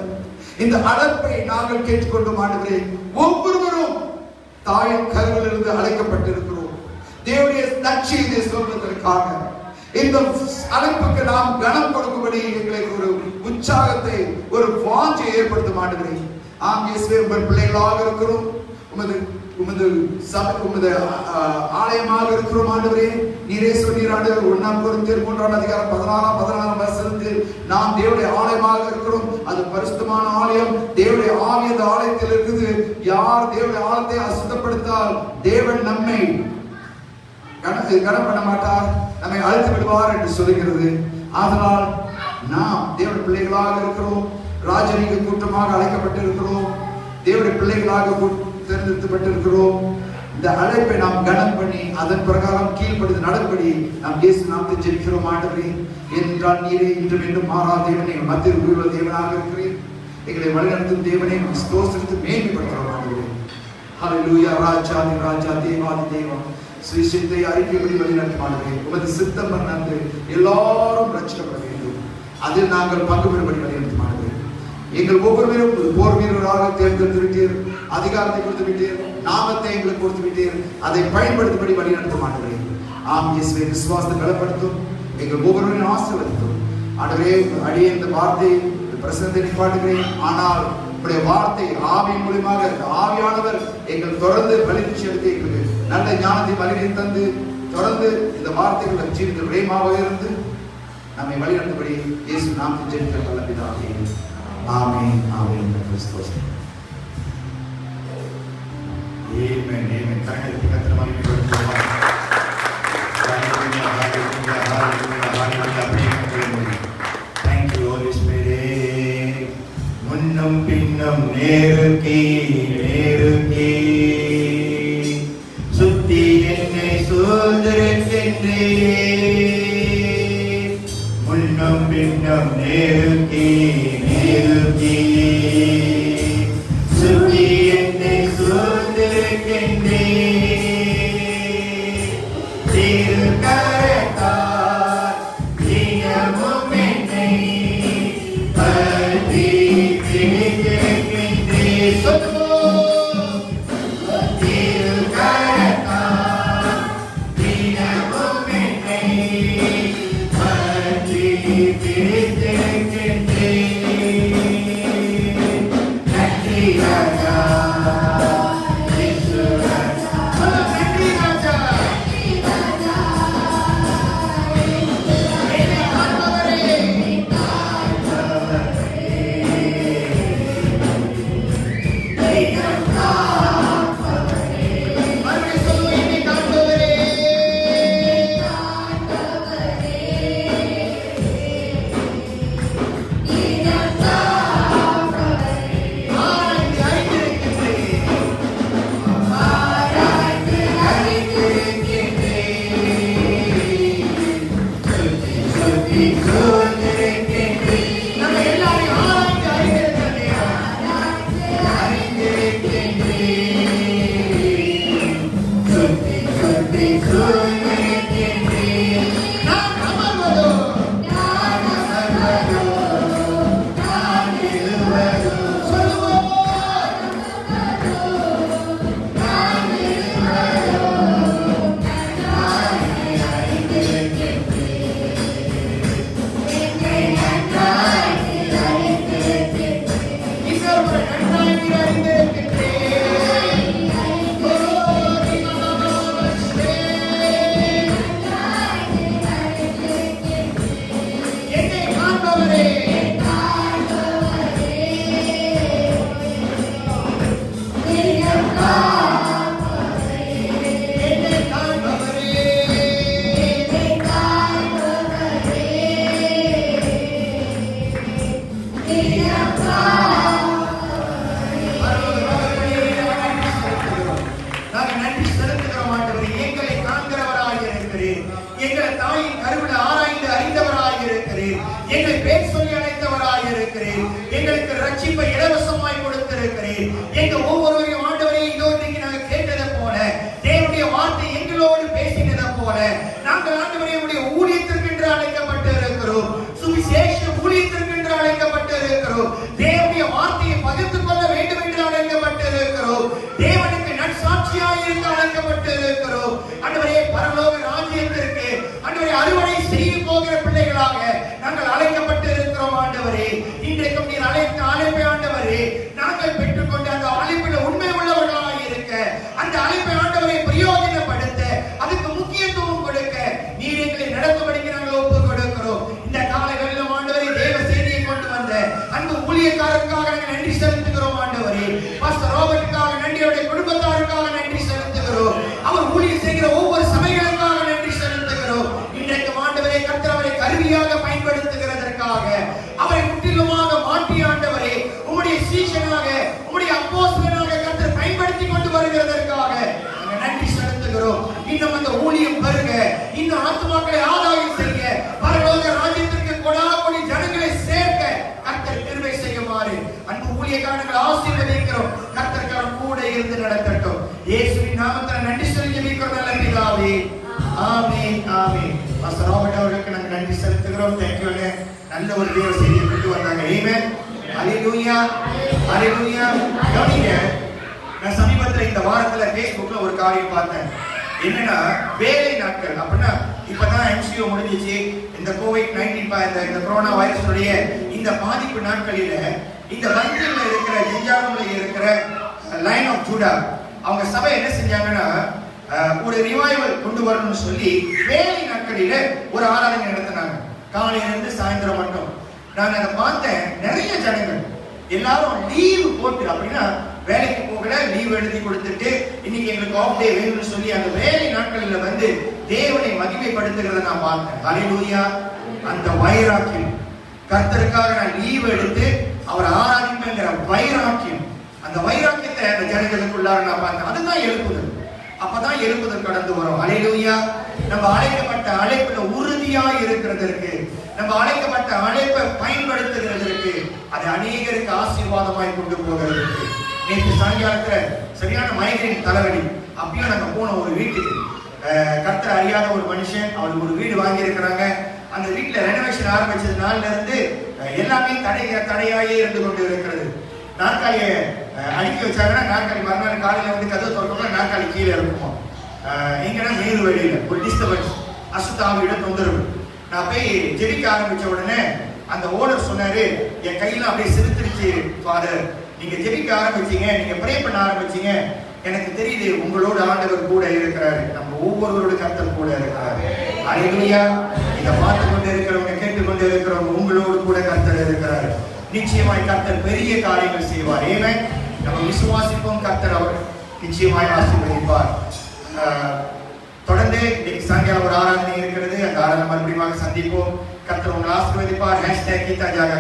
இந்த அழைப்பை நாங்கள் கேட்டுக்கொண்டோம். ஆண்டவரே, ஒவ்வொருவரும் தாயின் கருவிலிருந்து அழைக்கப்பட்டிருக்கிறோம். தேவனுடைய நற்செய்தியை சொல்வதற்காக இந்த அழைப்புக்கு நாம் கனம் கொடுக்கும்படி எங்களுக்கு ஒரு உற்சாகத்தை, ஒரு வாஞ்சை ஏற்படுத்தும். ஆண்டவரே, ஆம் இயேசுவே, உங்கள் பிள்ளைகளாக இருக்கிறோம். உமது ஆலயமாக இருக்கிறோம். ஆண்டவரே, நீரே சொன்னீர் ஆண்டவரே, 1 கொரிந்தியர் 3:14 வசனத்தில் நாம் தேவனுடைய ஆலயமாக இருக்கிறோம். அது பரிசுத்தமான ஆலயம். தேவனுடைய ஆவி அந்த ஆலயத்தில் இருக்குது. யார் தேவனுடைய ஆலயத்தை அசுத்தப்படுத்தால் தேவன் நம்மை கனம் பண்ண மாட்டார், நம்மை அழைத்து விடுவார் என்று சொல்லுகிறது. ஆதலால் நாம் தேவனுடைய பிள்ளைகளாக இருக்கிறோம். ராஜரீக கூட்டமாக அழைக்கப்பட்டிருக்கிறோம். தேவனுடைய பிள்ளைகளாக தேர்ந்தெடுக்கப்பட்டிருக்கிறோம். இந்த அழைப்பை நாம் கனம் பண்ணி அதன் பிரகாரம் கீழ்ப்படிந்து நடப்படி நாம் இயேசு நாமத்தை ஜெபிக்கிறோம். ஆண்டவரே, ஏனென்றால் நீரே இன்று மீண்டும் மாறா தேவன், எங்கள் மத்தியில் உள்ள தேவனாக இருக்கிறீர். எங்களை வழிநடத்தும் தேவனை ஸ்தோத்திரித்து மேன்மைப்படுத்துகிறோம். ஆண்டவரே, ஹல்லேலூயா. ராஜாதி ராஜா, தேவாதி தேவன், சுவிசேஷத்தை அறிக்கைப்படி வழிநடத்தும். ஆண்டவரே, உமது சித்தம் நடந்து எல்லாரும் ரட்சிக்கப்பட வேண்டும். அதில் நாங்கள் பங்கு பெறும்படி வழிநடத்தும். ஆண்டவரே, எங்கள் ஒவ்வொருவரும் போர் வீரராக தேர்ந்தெடுத்துவிட்டீர். அதிகாரத்தை கொடுத்து விட்டீர். நாமத்தை எங்களுக்கு கொடுத்து விட்டீர். அதை பயன்படுத்தும்படி வழி நடத்த மாட்டேன். ஆம் இயேசுவே, விசுவாசத்தை பலப்படுத்தும். எங்கள் ஒவ்வொருவரையும் ஆசீர்வதிக்கும். ஆண்டவரே, அடியே இந்த வார்த்தை பிரசனத்தை நிப்பாட்டுகிறேன். ஆனால் உங்களுடைய வார்த்தை ஆவியின் மூலமாக ஆவியானவர் எங்கள் தொடர்ந்து வலிமைச்சு எடுத்து எங்களுக்கு நல்ல ஞானத்தை வலிமை தந்து தொடர்ந்து இந்த வார்த்தைகள் ஜீவித்த ரேமாவாக இருந்து நம்மை வழி நடத்தபடி இயேசு நாமத்தை ஜெபிக்க நல்ல பிதாவே. ஆமென். ஆமென். கிறிஸ்துவே. Amen. Amen. கரங்களை கர்த்தர் மகிமைப்படுத்துவார். Hallelujah. Hallelujah. Hallelujah. Hallelujah. Thank you, Holy Spirit. முன்னும் பின்னும் நேருக்கே நேருக்கே சுத்தி என்னை சூழ்ந்திருக்கின்றே. முன்னும் பின்னும் நேருக்கே நேருக்கே சுத்தி என்னை சூழ்ந்திருக்கின்றே. திருக்கரத்தால் தினமும் என்னை பற்றி பிடித்திருக்கின்றே. சொல்லுவோம். திருக்கரத்தால் தினமும் என்னை பற்றி பிடித்திருக்கின்றே. நன்றி ராஜா, இயேசு ராஜா. நன்றி ராஜா. நாங்கள் நன்றி செலுத்துகிறோம் ஆண்டவரே. எங்களை காண்கிறவராக இருக்கிறீர். எங்களை தாயின் கருவில ஆராய்ந்து அறிந்தவராக இருக்கிறீர். எங்களை பேர் சொல்லி அழைத்தவராக இருக்கிறீர். எங்களுக்கு ரட்சிப்பை இலவசமாய் கொடுத்திருக்கிறீர். எங்க ஒவ்வொருவரையும் ஆண்டவரே இதோ இன்னைக்கு நாங்கள் கேட்டதை போல தேவனுடைய வார்த்தை எங்களோடு பேசினதை போல நாங்கள் ஆண்டவரே உடைய ஊழியத்திற்கென்று அழைக்கப்பட்டு இருக்கிறோம். சுவிசேஷ ஊழியத்திற்கென்று அழைக்கப்பட்டு இருக்கிறோம். தேவனுடைய வார்த்தையை பகிர்ந்து கொள்ள வேண்டும் என்று அழைக்கப்பட்டு இருக்கிறோம். தேவனுக்கு நற்சாட்சியாய் இருக்க அழைக்கப்பட்டு இருக்கிறோம். ஆண்டவரே பரலோக ராஜ்யத்திற்கு ஆண்டவரே அறுவடை செய்ய போகிற பிள்ளைகளாக நாங்கள் அழைக்கப்பட்டு இருக்கிறோம். ஆண்டவரே இன்றைக்கும் நீர் அழைத்த அழைப்பை ஆண்டவரே நாங்கள் பெற்றுக்கொண்டு அந்த அழைப்பில் உண்மை உள்ளவர்களாக இருக்க அந்த அழைப்பை ஆண்டவரை பிரயோஜனப்படுத்த அதுக்கு முக்கியத்துவம் கொடுக்க நீர் எங்களை நடத்தும்படிக்கு நாங்கள் ஒப்புக் கொடுக்கிறோம். இந்த காலங்களிலும் ஆண்டவரே தேவ செய்தியை கொண்டு வந்த அன்பு ஊழியக்காரருக்காக நாங்கள் நன்றி செலுத்துகிறோம். ஆண்டவரே பாஸ்டர் ராபர்ட்டுக்காக நன்றி, அவருடைய குடும்பத்தாருக்காக நன்றி செலுத்துகிறோம். அவர் ஊழியர் செய்கிற ஒவ்வொரு சபைகளுக்காக நன்றி செலுத்துகிறோம். இன்றைக்கு ஆண்டவரே கர்த்தர் அவரை கருவியாக பயன்படுத்துகிறதற்காக அவரை முற்றிலுமாக மாற்றி ஆண்டவரே உம்முடைய சீஷனாக உம்முடைய அப்போஸ்தலனாக கர்த்தர் பயன்படுத்தி கொண்டு வருகிறதற்காக நாங்கள் நன்றி செலுத்துகிறோம். இன்னும் அந்த ஊழியம் பெருக, இன்னும் ஆத்துமாக்களை ஆதாயம் செய்ய, பரலோக ராஜ்யத்திற்கு கொடாகொடி ஜனங்களை சேர்க்க கர்த்தர் கிருபை செய்யுமாறு அன்பு ஊழியக்காரர்கள் ஆசீர்வதிக்கிறோம். கர்த்தர் கூட இருந்து நடத்தட்டும். இயேசுவின் நாமத்தில் நன்றி சொல்லி ஜெபிக்கிறோம் நல்ல பிதாவே. ஆமென் ஆமென். பாஸ்டர் ராபர்ட் அவர்களுக்கு நாங்கள் நன்றி செலுத்துகிறோம். தேங்க்யூ. நல்ல ஒரு தேவ செய்தியை கொண்டு வந்தாங்க. ஆமென். ஹல்லேலூயா ஹல்லேலூயா. கவனிங்க, நான் சமீபத்தில் இந்த வாரத்துல Facebookல ஒரு காரியம் பார்த்தேன். என்னன்னா வேலை நாட்கள் அப்படின்னா இப்பதான் MCO முடிஞ்சிச்சு. இந்த COVID-19 இந்த கொரோனா வைரஸுடைய இந்த பாதிப்பு நாட்களில இந்த லண்டன்ல இருக்கிற ஜெஞ்சாலுல இருக்கிற லைன் ஆஃப் ஜூடா அவங்க சபை என்ன செஞ்சாங்கன்னா ஒரு ரிவைவல் கொண்டு வரணும்னு சொல்லி வேலை நாட்களில ஒரு ஆராதனை நடத்தினாங்க. காலையில இருந்து சாயந்தரம் மட்டும். நான் அதை பார்த்தேன். நிறைய ஜனங்கள் எல்லாரும் லீவு போட்டு அப்படின்னா வேலைக்கு போகல, லீவ் எழுதி கொடுத்துட்டு இன்னைக்கு எங்களுக்கு ஆஃப் டே வேணும்னு சொல்லி அந்த வேலை நாட்களில் வந்து தேவனை மகிமைப்படுத்துகிறத நான் பார்த்தேன். ஹல்லேலூயா. அந்த வைராக்கியம் கர்த்தருக்காக நான் லீவ் எடுத்து அவர் ஆராதிப்பேங்கிற வைராக்கியம், அந்த வைராக்கியத்தை அந்த ஜனங்களுக்குள்ளார நான் பார்த்தேன். அதுதான் எழுப்புதல். அப்பதான் எழுப்புதல் கடந்து வரும். ஹல்லேலூயா. நம்ம அழைக்கப்பட்ட அழைப்புல உறுதியா இருக்கிறதற்கு, நம்ம அழைக்கப்பட்ட அழைப்பை பயன்படுத்துகிறதற்கு, அது அநேகருக்கு ஆசீர்வாதமாய் கொண்டு போகிறதற்கு. நேற்று சாயங்காலத்துல சரியான மைக்ரேன் தலைவலி. அப்பயும் நாங்க போன ஒரு வீட்டுக்கு, கர்த்தர் அறியாத ஒரு மனுஷன், அவர் ஒரு வீடு வாங்கி இருக்கிறாங்க. அந்த வீட்டுல ரெனோவேஷன் ஆரம்பிச்சது நாள்ல இருந்து எல்லாமே தடையாயே இருந்து கொண்டு இருக்கிறது. நாற்காலியை அடுக்கி வச்சாங்கன்னா நாற்காலி மறுநாள் காலையில வந்து கதவு திறக்கணும், நாற்காலி கீழே இருக்குமோ. எங்கன்னா மேல் வழியில ஒரு டிஸ்டர்பன்ஸ், அசுத்தாவிட தொந்தரவு. நான் போய் ஜெபிக்க ஆரம்பிச்ச உடனே அந்த ஓனர் சொன்னாரு, என் கையில அப்படியே சிரித்திருச்சு ஃபாதர், நீங்க ஜெபிக்க ஆரம்பிச்சீங்க, நீங்க ப்ரே பண்ண ஆரம்பிச்சீங்க, எனக்கு தெரியுது உங்களோட ஆண்டவர் கூட இருக்கிறாரு. நம்ம ஒவ்வொருவரோட கர்த்தர் கூட இருக்கிறாரு. ஹல்லேலூயா. இதை பார்த்து கொண்டு இருக்கிறவங்க, கேட்டுக்கொண்டு இருக்கிறவங்க, உங்களோடு கூட கர்த்தர் இருக்கிறாரு. நிச்சயமாய் கர்த்தர் பெரிய காரியங்கள் செய்வார். ஏமே நம்ம விசுவாசிப்போம், கர்த்தர் அவர் நிச்சயமாய் ஆசீர்வதிப்பார். தொடர்ந்து இன்னைக்கு சாயங்காலம் ஒரு ஆராதனை இருக்கிறது. அந்த ஆராதனை மறுபடியும் சந்திப்போம். கர்த்தர் உங்களை ஆசீர்வதிப்பார். #கீதா ஜாகா.